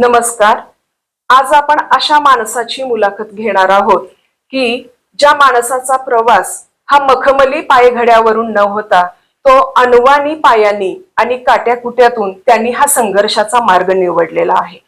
नमस्कार. आज आपण अशा माणसाची मुलाखत घेणार आहोत की ज्या माणसाचा प्रवास हा मखमली पायघड्यावरून न होता तो अनवाणी पायांनी आणि काट्याकुट्यातून त्यांनी हा संघर्षाचा मार्ग निवडलेला आहे.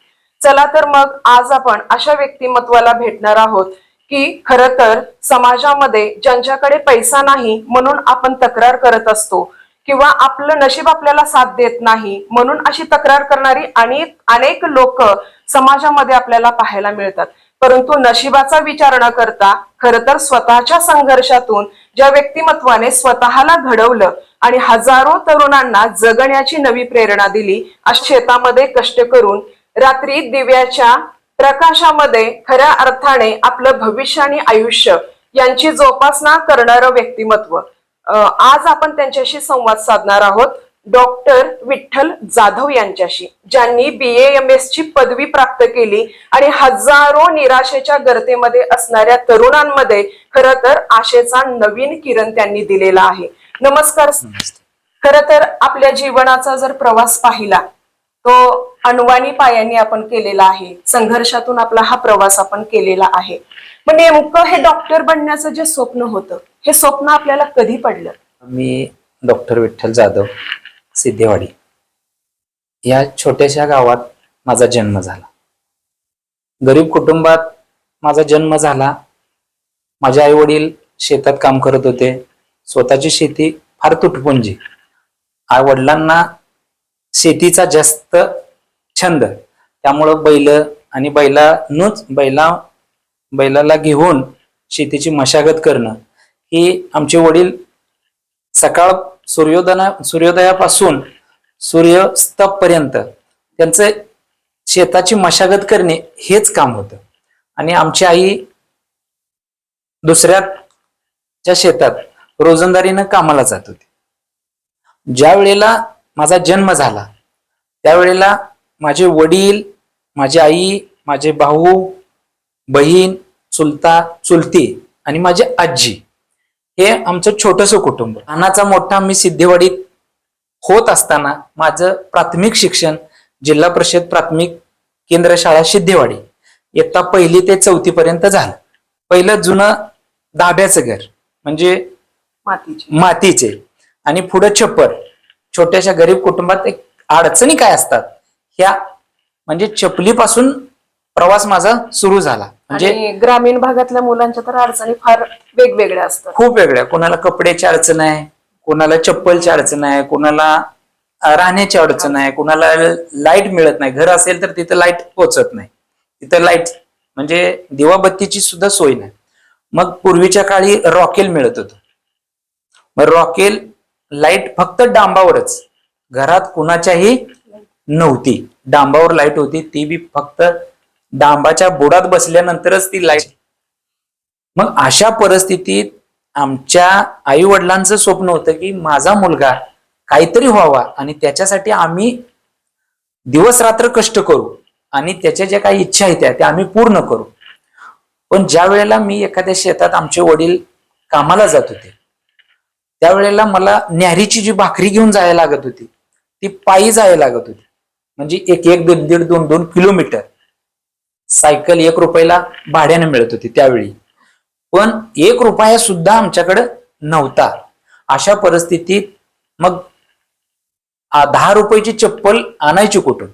चला तर मग आज आपण अशा व्यक्तिमत्वाला भेटणार आहोत की खरं तर समाजामध्ये ज्यांच्याकडे पैसा नाही म्हणून आपण तक्रार करत असतो किंवा आपलं नशीब आपल्याला साथ देत नाही म्हणून अशी तक्रार करणारी अनेक लोक समाजामध्ये आपल्याला पाहायला मिळतात. परंतु नशिबाचा विचार न करता खरं तर स्वतःच्या संघर्षातून ज्या व्यक्तिमत्वाने स्वतःला घडवलं आणि हजारो तरुणांना जगण्याची नवी प्रेरणा दिली, अशा शेतामध्ये कष्ट करून रात्री दिव्याच्या प्रकाशामध्ये खऱ्या अर्थाने आपलं भविष्य आणि आयुष्य यांची जोपासना करणारं व्यक्तिमत्व, आज आपण त्यांच्याशी संवाद साधणार आहोत. डॉक्टर विठ्ठल जाधव यांच्याशी, ज्यांनी BA-MS ची पदवी प्राप्त केली आणि हजारो निराशेच्या गर्तेमध्ये असणाऱ्या तरुणांमध्ये खरं तर आशेचा नवीन किरण त्यांनी दिलेला आहे. नमस्कार. खरं तर आपल्या जीवनाचा जर प्रवास पाहिला तो अनवाणी पायांनी आपण केलेला आहे, संघर्षातून आपला हा प्रवास आपण केलेला आहे. पण नेमकं हे डॉक्टर बनण्याचं जे स्वप्न होतं, हे स्वप्न आपल्याला कधी पडलं? मी डॉक्टर विठ्ठल जाधव, सिद्धेवाडी या छोट्याशा गावात माझा जन्म झाला. गरीब कुटुंबात माझा जन्म झाला. माझे आई वडील शेतात काम करत होते. स्वतःची शेती फार तुटपुंजी. आई वडिलांना शेतीचा जास्त छंद, त्यामुळं बैल आणि बैलाला घेऊन शेतीची मशागत करणं ही आमचे वडील सकाळ सूर्योदयापासून सूर्यास्तापर्यंत त्यांचं शेताची मशागत करणे हेच काम होतं. आणि आमची आई दुसऱ्याच्या शेतात रोजंदारीनं कामाला जात होती. ज्या वेळेला माझा जन्म झाला त्यावेळेला माझे वडील, माझी आई, माझे भाऊ, बहीण, चुलता, चुलती आणि माझी आजी हे आमचं छोटंसं कुटुंब. लहानाचा मोठा मी सिद्धेवाडीत होत असताना माझं प्राथमिक शिक्षण जिल्हा परिषद प्राथमिक केंद्र शाळा सिद्धेवाडी इयत्ता 1ली ते 4थी पर्यंत झालं. पहिलं जुनं धाब्याचं घर म्हणजे मातीचे आणि पुढं छप्पर. छोट्याशा गरीब कुटुंबात एक अडचणी काय असतात ह्या म्हणजे चपलीपासून प्रवास माझा सुरू झाला. म्हणजे ग्रामीण भागातल्या मुलांच्या तर अडचणी फार वेगवेगळ्या असतात, खूप वेगळ्या. कोणाला कपड्याची अडचण आहे, कोणाला चप्पलची अडचण आहे, कोणाला राहण्याची अडचण आहे, कोणाला लाईट मिळत नाही. घर असेल तर तिथं लाईट पोहोचत नाही, तिथं लाईट म्हणजे दिवाबत्तीची सुद्धा सोय नाही. मग पूर्वीच्या काळी रॉकेल मिळत होतं. मग रॉकेल लाईट फक्त डांबावरच, घरात कुणाच्याही नव्हती. डांबावर लाईट होती, ती बी फक्त डांबाच्या बुडात बसल्यानंतरच ती लाईट. मग अशा परिस्थितीत आमच्या आई वडिलांचं स्वप्न होतं की माझा मुलगा काहीतरी व्हावा आणि त्याच्यासाठी आम्ही दिवस रात्र कष्ट करू आणि त्याच्या ज्या काही इच्छा आहेत त्या आम्ही पूर्ण करू. पण ज्या वेळेला मी एखाद्या शेतात आमचे वडील कामाला जात होते त्यावेळेला मला न्याहारीची जी भाकरी घेऊन जायला लागत होती ती पायी जायला लागत होती. म्हणजे 1-1, 1.5, 2 किलोमीटर. सायकल 1 रुपयाला भाड्याने मिळत होती त्यावेळी, पण 1 रुपया सुद्धा आमच्याकडे नव्हता. अशा परिस्थितीत मग 10 रुपयाची चप्पल आणायची कुठून?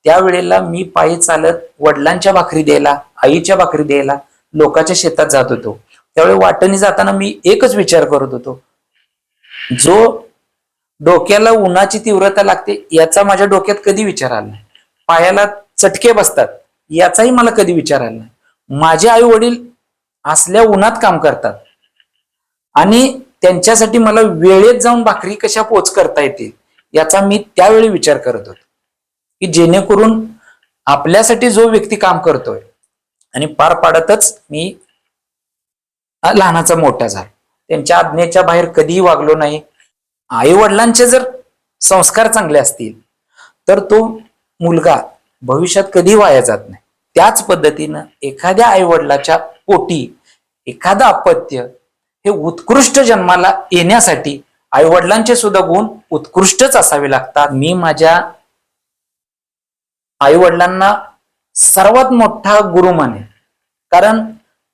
त्यावेळेला मी पायी चालत वडिलांच्या भाकरी द्यायला, आईच्या भाकरी द्यायला लोकांच्या शेतात जात होतो. त्यावेळी वाटणी जाताना मी एकच विचार करत होतो, जो डोक्याला उन्हाची तीव्रता लागते याचा माझ्या डोक्यात कधी विचार आला नाही. पायाला चटके बसतात याचाही मला कधी विचार आला नाही. माझे आई वडील असल्या उन्हात काम करतात आणि त्यांच्यासाठी मला वेळेत जाऊन भाकरी कशा पोच करता येतील याचा मी त्यावेळी विचार करत होतो की जेणेकरून आपल्यासाठी जो व्यक्ती काम करतोय आणि पार पाडतच मी लहानाचा मोठा झालो. त्यांच्या आज्ञेच्या बाहेर कधीही वागलो नाही. आई वडिलांचे जर संस्कार चांगले असतील तर तो मुलगा भविष्यात कधी वाया जात नाही. त्याच पद्धतीनं एखाद्या आई वडिलाच्या पोटी एखादं अपत्य हे उत्कृष्ट जन्माला येण्यासाठी आई वडिलांचे सुद्धा गुण उत्कृष्टच असावे लागतात. मी माझ्या आई वडिलांना सर्वात मोठा गुरु माने. कारण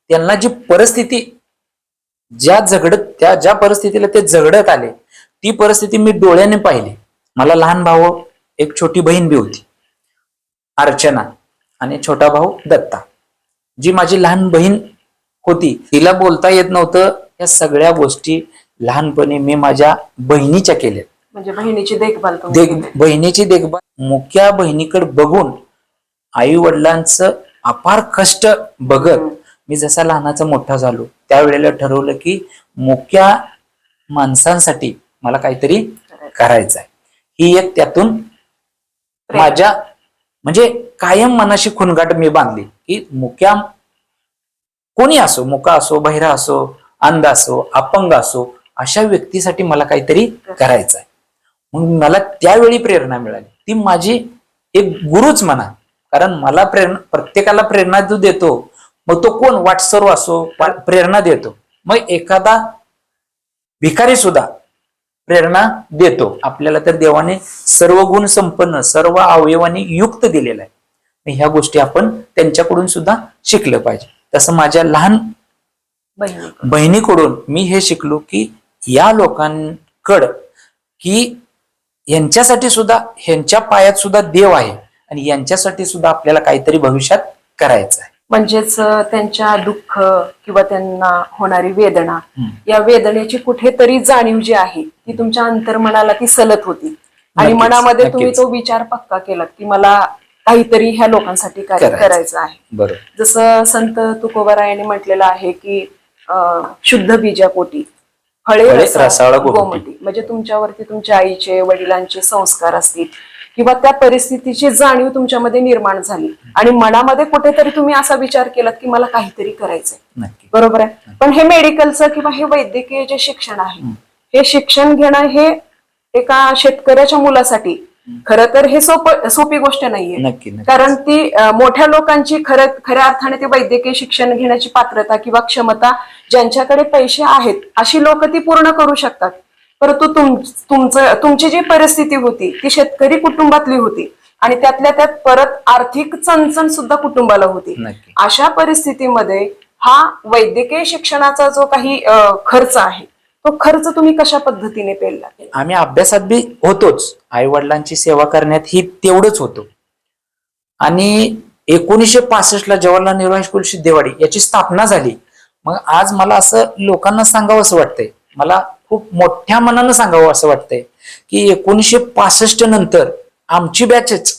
त्यांना जी परिस्थिती ज्या परिस्थितीला ते झगडत आले, ती परिस्थिती मी डोळ्याने पाहिली. मला लहान भाऊ, एक छोटी बहीण बी होती अर्चना, आणि छोटा भाऊ दत्ता. जी माझी लहान बहीण होती, तिला बोलता येत नव्हतं. या सगळ्या गोष्टी लहानपणी मी माझ्या बहिणीच्या केल्या. म्हणजे बहिणीची देखभाल तुम्ही केली. बहिणीची देखभाल, मुख्या बहिणीकडे बघून आई वडिलांचं अपार कष्ट बघत मी जसा लहानाचा मोठा झालो, त्यावेळेला ठरवलं की मुख्या माणसांसाठी मला काहीतरी करायचं आहे. ही एक त्यातून माझ्या म्हणजे कायम मनाशी खुणगाट मी बांधली की मुख्या कोणी असो, मुका असो, बहिरा असो, अंध असो, अपंग असो, अशा व्यक्तीसाठी मला काहीतरी करायचं आहे. मग मला त्यावेळी प्रेरणा मिळाली. ती माझी एक गुरुच म्हणा. कारण मला प्रत्येकाला प्रेरणा जो देतो, मग तो कोण वाटसरू असो, प्रेरणा देतो. मग एखादा भिकारी सुद्धा प्रेरणा देतो. आपल्याला तर देवाने सर्व गुण संपन्न, सर्व अवयवांनी युक्त दिलेलं आहे. ह्या गोष्टी आपण त्यांच्याकडून सुद्धा शिकलं पाहिजे. तसं माझ्या लहान बहिणीकडून मी हे शिकलो की या लोकांकडं की यांच्यासाठी सुद्धा, ह्यांच्या पायात सुद्धा देव आहे आणि यांच्यासाठी सुद्धा आपल्याला काहीतरी भविष्यात करायचं आहे. म्हणजेच त्यांच्या दुःख किंवा त्यांना होणारी वेदना, या वेदनेची कुठेतरी जाणीव जी आहे ती तुमच्या अंतर्मनाला ती सलत होती आणि मनामध्ये तुम्ही तो विचार पक्का केला की मला काहीतरी ह्या लोकांसाठी कार्य करायचं आहे. बरोबर. जसं संत तुकोबारायांनी म्हटलेलं आहे की शुद्ध बीजापोटी फळे रसाळ गोमटी. म्हणजे तुमच्यावरती तुमच्या आईचे, वडिलांचे संस्कार असतील किंवा त्या परिस्थितीची जाणीव तुमच्यामध्ये निर्माण झाली आणि मनामध्ये कुठेतरी तुम्ही असा विचार केलात की मला काहीतरी करायचंय. बरोबर आहे. पण हे मेडिकलचं किंवा हे वैद्यकीय जे शिक्षण आहे, हे शिक्षण घेणं हे एका शेतकऱ्याच्या मुलासाठी खरं तर हे सोपी गोष्ट नाहीये. कारण ती मोठ्या लोकांची खऱ्या अर्थाने ते वैद्यकीय शिक्षण घेण्याची पात्रता किंवा क्षमता ज्यांच्याकडे पैसे आहेत अशी लोक ती पूर्ण करू शकतात. परंतु तुमची जी परिस्थिती होती ती शेतकरी कुटुंबातली होती आणि त्यातल्या त्यात परत आर्थिक चणचण सुद्धा कुटुंबाला होती. अशा परिस्थितीमध्ये हा वैद्यकीय शिक्षणाचा जो काही खर्च आहे, तो खर्च तुम्ही कशा पद्धतीने पेलला? आम्ही अभ्यासात बी होतोच, आई वडिलांची सेवा करण्यात ही तेवढंच होतो. आणि 1965 ला जवाहरलाल नेहरू हायस्कूल सिद्धेवाडी याची स्थापना झाली. मग आज मला असं लोकांना सांगावं असं वाटतंय, मला खूप मोठ्या मनानं सांगावं असं वाटतंय की 1965 नंतर आमची बॅचच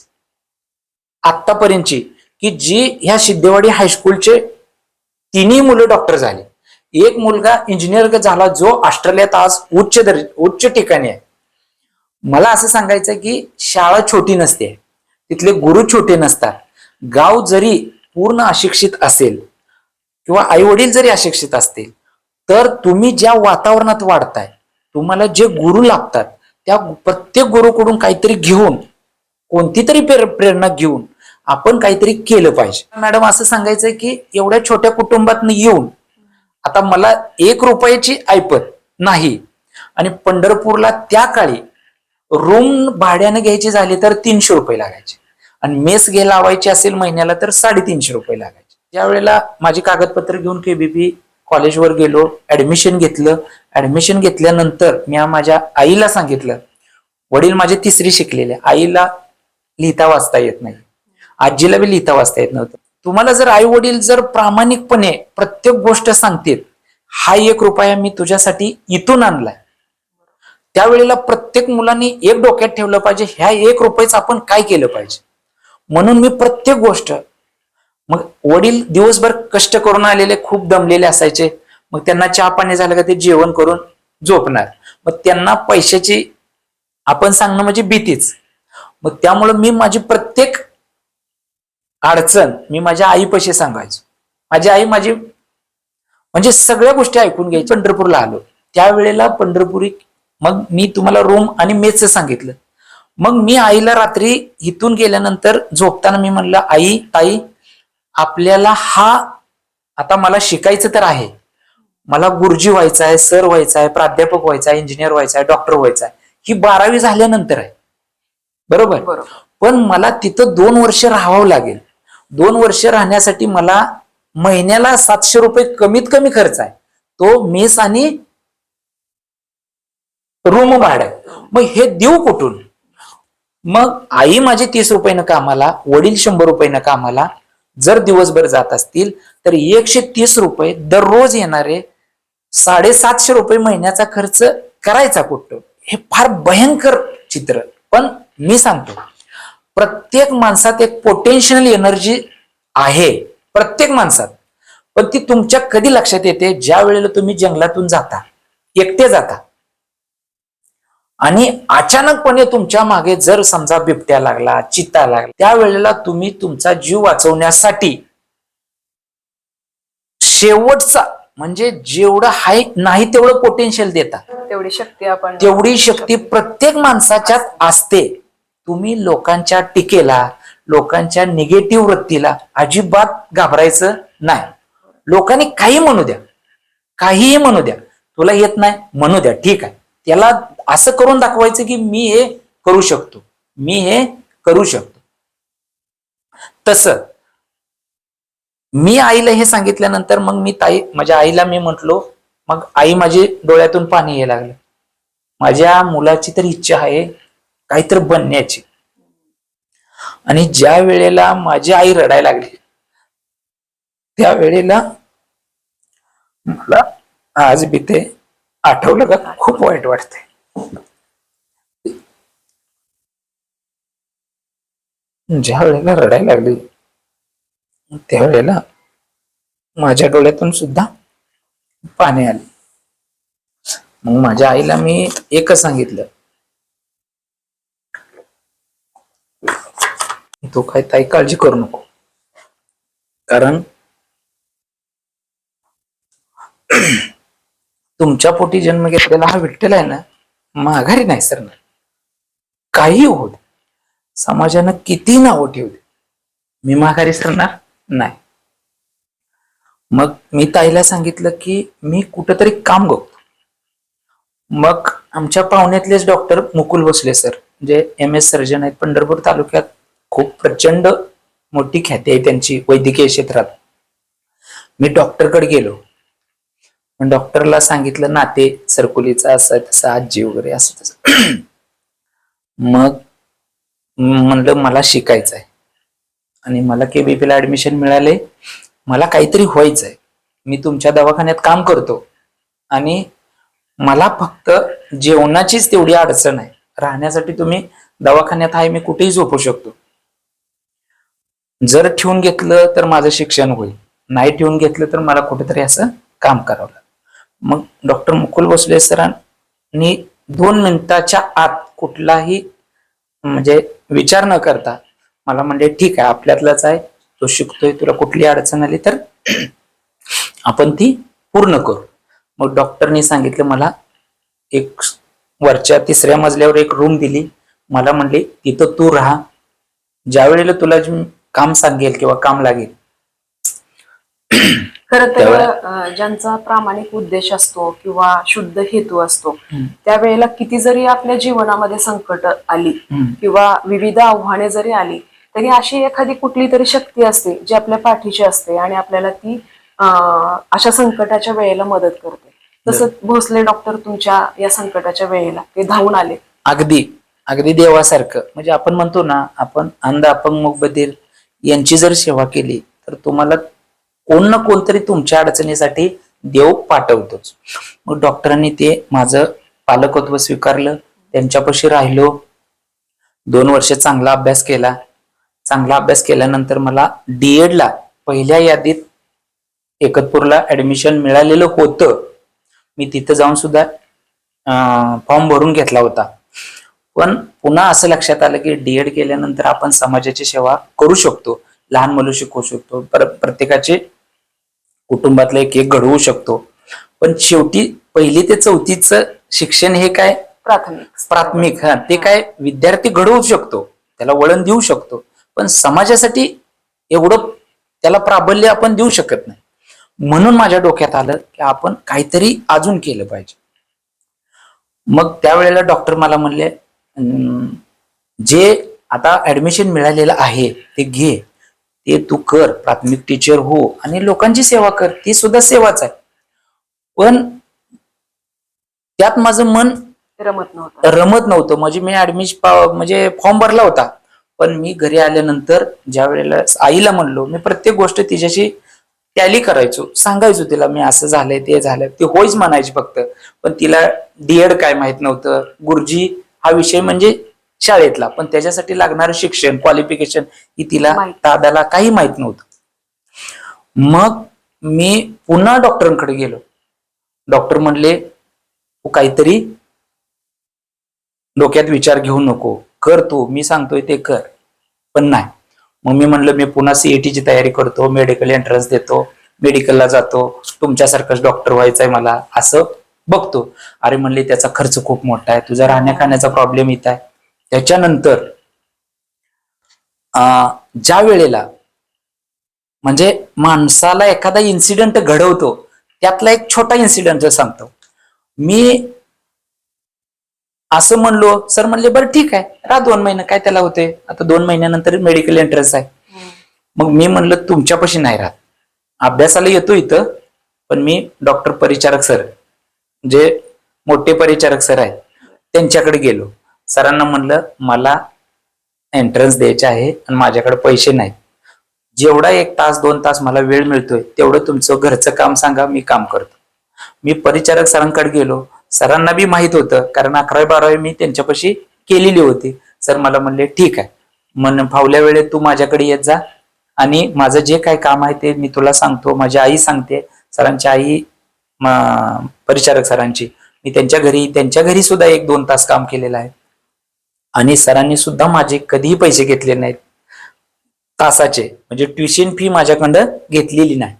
आतापर्यंतची की जी ह्या सिद्धेवाडी हायस्कूलचे तिन्ही मुलं डॉक्टर झाले. एक मुलगा इंजिनियर झाला जो ऑस्ट्रेलियात आज उच्च ठिकाणी आहे. मला असं सांगायचं की शाळा छोटी नसते, तिथले गुरु छोटे नसतात. गाव जरी पूर्ण अशिक्षित असेल किंवा आई वडील जरी अशिक्षित असतील, तर तुम्ही ज्या वातावरणात वाढताय, तुम्हाला जे गुरु लागतात त्या प्रत्येक गुरुकडून काहीतरी घेऊन, कोणती तरी प्रेरणा घेऊन आपण काहीतरी केलं पाहिजे. मॅडम असं सांगायचंय की एवढ्या छोट्या कुटुंबातनं येऊन आता मला 1 रुपयाची ऐपत नाही आणि पंढरपूरला त्या काळी रूम भाड्याने घ्यायची झाली तर 300 रुपये लागायचे आणि मेस घे लावायची असेल महिन्याला तर 350 रुपये लागायचे. त्यावेळेला माझी कागदपत्र घेऊन केबीपी कॉलेजवर गेलो, ऍडमिशन घेतलं. ऍडमिशन घेतल्यानंतर मी माझ्या आईला सांगितलं, वडील माझे 3री शिकलेले, आईला लिहिता वाचता येत नाही, आजीला बी लिहिता वाचता येत नव्हतं. तुम्हाला जर आई वडील जर प्रामाणिकपणे प्रत्येक गोष्ट सांगतील, हा 1 रुपया मी तुझ्यासाठी इथून आणलाय, त्यावेळेला प्रत्येक मुलांनी एक डोक्यात ठेवलं पाहिजे, ह्या 1 रुपयाचं आपण काय केलं पाहिजे. म्हणून मी प्रत्येक गोष्ट, मग वडील दिवसभर कष्ट करून आलेले, खूप दमलेले असायचे. मग त्यांना चहा पाणी झालं का ते जेवण करून झोपणार. मग त्यांना पैशाची आपण सांगणं म्हणजे भीतीच. मग त्यामुळं मी माझी प्रत्येक अडचण मी माझ्या आईपाशी सांगायचो. माझी आई म्हणजे सगळ्या गोष्टी ऐकून घ्यायची. पंढरपूरला आलो त्यावेळेला पंढरपुरी, मग मी तुम्हाला रूम आणि मेसचं सांगितलं. मग मी आईला रात्री इथून गेल्यानंतर झोपताना मी म्हणलं, आई ताई आपल्याला आता मला शिकायचं तर आहे, मला गुरुजी व्हायचं आहे, सर व्हायचं आहे, प्राध्यापक व्हायचं आहे, इंजिनियर व्हायचं आहे, डॉक्टर व्हायचं आहे. ही 12वी झाल्यानंतर आहे, बरोबर. पण मला तिथं 2 वर्ष राहावं लागेल. 2 वर्ष राहण्यासाठी मला महिन्याला 700 रुपये कमीत कमी खर्च आहे, तो मेस आणि रूम भाडं. मग हे देऊ कुठून? मग आई माझी 30 रुपयानं कामाला, वडील 100 रुपयानं कामाला जर दिवसभर जात असतील तर 130 रुपये दररोज येणारे 750 रुपये महिन्याचा खर्च करायचा कुठं? हे फार भयंकर चित्र. पण मी सांगतो, प्रत्येक माणसात एक पोटेन्शियल एनर्जी आहे, प्रत्येक माणसात. पण ती तुमच्या कधी लक्षात येते? ज्या वेळेला तुम्ही जंगलातून जाता, एकटे जाता आणि अचानकपणे तुमच्या मागे जर समजा बिबट्या लागला, चित्ता लागला, त्यावेळेला तुम्ही तुमचा जीव वाचवण्यासाठी शेवटचा म्हणजे जेवढं हाय नाही तेवढं पोटेन्शियल देता. तेवढी शक्ती प्रत्येक माणसाच्यात असते. तुम्ही लोकांच्या टीकेला, लोकांच्या निगेटिव्ह वृत्तीला अजिबात घाबरायचं नाही. लोकांनी काही म्हणू द्या, काहीही म्हणू द्या, तुला येत नाही म्हणू द्या, ठीक आहे. त्याला असं करून दाखवायचं की मी हे करू शकतो, मी हे करू शकतो. तसं मी आईला हे सांगितल्यानंतर मग मी माझ्या आईला मी म्हंटलो, मग आई माझी डोळ्यातून पाणी यायला लागलं. माझ्या मुलाची तर इच्छा आहे काहीतरी बनण्याची. आणि ज्या वेळेला माझी आई रडायला लागली त्यावेळेला मला आज बी ते आठवलं का खूप वाईट वाटते. ज्या वेळेला रडायला लागली त्यावेळेला माझ्या डोळ्यातून सुद्धा पाणी आले. मग माझ्या आईला मी एकच सांगितलं, तू काय ताई काळजी करू नको, कारण तुमच्या पोटी जन्म घेतलेला हा विठ्ठल आहे ना, माघारी नाही सर. काही होऊ दे, समाजानं किती नावं ठेवू दे, मी माघारी सरणार नाही. मग मी ताईला सांगितलं की मी कुठंतरी काम बघतो. मग आमच्या पाहुण्यातलेच डॉक्टर मुकुल भोसले सर, जे MS सर्जन आहेत, पंढरपूर तालुक्यात खूप प्रचंड मोठी ख्याती आहे त्यांची वैद्यकीय क्षेत्रात. मी डॉक्टरकडे गेलो, पण डॉक्टरला सांगितलं नाते सरकुलीचा असं तसं, आजी वगैरे असं तसं. मग म्हणलं मला शिकायचं आहे आणि मला KBP ला ऍडमिशन मिळाले, मला काहीतरी व्हायचंय, मी तुमच्या दवाखान्यात काम करतो आणि मला फक्त जेवणाचीच तेवढी अडचण आहे, राहण्यासाठी तुम्ही दवाखान्यात आहे, मी कुठेही झोपू शकतो. जर ठेवून घेतलं तर माझं शिक्षण होईल, नाही ठेवून घेतलं तर मला कुठेतरी असं काम करावं लागेल. मग डॉक्टर मुकुल भोसले सरांनी 2 मिनिटाच्या आत कुठलाही म्हणजे विचार न करता मला म्हणले, ठीक आहे आपल्यातलाच आहे, तो शिकतोय, तुला कुठली अडचण आली तर आपण ती पूर्ण करू. मग डॉक्टरनी सांगितलं मला एक वरच्या 3ऱ्या मजल्यावर एक रूम दिली. मला म्हणले तिथं तू राहा, ज्या वेळेला तुला काम सांगेल किंवा काम लागेल. खरं तर ज्यांचा प्रामाणिक उद्देश असतो किंवा शुद्ध हेतू असतो, त्यावेळेला किती जरी आपल्या जीवनामध्ये संकट आली किंवा विविध आव्हाने जरी आली तरी अशी एखादी कुठली तरी शक्ती असते जी आपल्या पाठीची असते आणि आपल्याला ती अशा संकटाच्या वेळेला मदत करते. तसं भोसले डॉक्टर तुमच्या या संकटाच्या वेळेला ते धावून आले. अगदी अगदी देवासारखं. म्हणजे आपण म्हणतो ना, आपण अंध, अपंग, मूकबधीर यांची जर सेवा केली तर तुम्हाला कोण ना कोणतरी तुमच्या अडचणीसाठी देव पाठवतोच. मग डॉक्टरांनी ते माझं पालकत्व स्वीकारलं, त्यांच्यापाशी राहिलो, 2 वर्ष चांगला अभ्यास केला. चांगला अभ्यास केल्यानंतर मला D.Ed ला पहिल्या यादीत एकतपूरला ऍडमिशन मिळालेलं होतं. मी तिथं जाऊन सुद्धा फॉर्म भरून घेतला होता. पण पुन्हा असं लक्षात आलं की D.Ed केल्यानंतर आपण समाजाची सेवा करू शकतो, लहान मुलं शिकवू शकतो, प्रत्येकाचे कुटुंबातलं एक घडवू शकतो. पण शेवटी 1ली ते 4थीचं शिक्षण हे काय प्राथमिक ते काय विद्यार्थी घडवू शकतो, त्याला वळण देऊ शकतो, पण समाजासाठी एवढं त्याला प्राबल्य आपण देऊ शकत नाही. म्हणून माझ्या डोक्यात आलं की आपण काहीतरी अजून केलं पाहिजे. मग त्यावेळेला डॉक्टर मला म्हणले, जे आता ऍडमिशन मिळालेलं आहे ते घे, ते तू कर, प्राथमिक टीचर हो आणि लोकांची सेवा कर, ती सुद्धा सेवाच आहे. पण त्यात माझं मन रमत नव्हतं. म्हणजे मी ऍडमिशन म्हणजे फॉर्म भरला होता, पण मी घरी आल्यानंतर ज्या वेळेला आईला म्हणलो, मी प्रत्येक गोष्ट तिच्याशी टॅली करायचो, सांगायचो तिला मी असं झालंय ते झालंय, ती होईच म्हणायची फक्त. पण तिला डीएड काय माहित नव्हतं, गुरुजी हा विषय म्हणजे शाळेतला, पण त्याच्यासाठी लागणारं शिक्षण क्वालिफिकेशन ही तिला दादाला काही माहित नव्हतं. मग मी पुन्हा डॉक्टरांकडे गेलो. डॉक्टर म्हणले तू काहीतरी डोक्यात विचार घेऊ नको, कर तू मी सांगतोय ते कर. पण नाही. मग मी म्हणलं मी पुन्हा सीईटीची तयारी करतो, मेडिकल एंट्रन्स देतो, मेडिकलला जातो, तुमच्यासारखंच डॉक्टर व्हायचंय मला, असं बघतो. अरे म्हणले त्याचा खर्च खूप मोठा आहे, तुझा राहण्या खाण्याचा प्रॉब्लेम येत आहे. त्याच्यानंतर ज्या वेळेला म्हणजे माणसाला एखादा इन्सिडेंट घडवतो, त्यातला एक छोटा इन्सिडेंट सांगतो. मी असं म्हणलो, सर म्हणले बरं ठीक आहे राहा 2 महिने, काय त्याला होते, आता 2 महिन्यानंतर मेडिकल एंट्रन्स आहे. मग मी म्हणलं तुमच्यापाशी नाही राहत, अभ्यासाला येतो इथं, पण मी डॉक्टर परिचारक सर जे मोठे परिचारक सर आहेत त्यांच्याकडे गेलो. सरांना म्हणलं मला एंट्रन्स द्यायचे आहे आणि माझ्याकडे पैसे नाहीत, जेवढा 1 तास 2 तास मला वेळ मिळतोय तेवढं तुमचं घरचं काम सांगा, मी काम करतो. मी परिचारक सरांकडे गेलो. सरांना बी माहित होतं, कारण 11वी-12वी मी त्यांच्यापाशी केलेली होती. सर मला म्हणले ठीक आहे, म्हण फावल्या वेळेत तू माझ्याकडे येत जा आणि माझं जे काय काम आहे ते मी तुला सांगतो. माझी आई सांगते, सरांची आई परिचारक सरांची, मी त्यांच्या घरी सुद्धा 1-2 तास काम केलेलं आहे. आणि सरांनी सुद्धा माझे कधीही पैसे घेतले नाहीत तासाचे, म्हणजे ट्युशन फी माझ्याकडं घेतलेली नाही.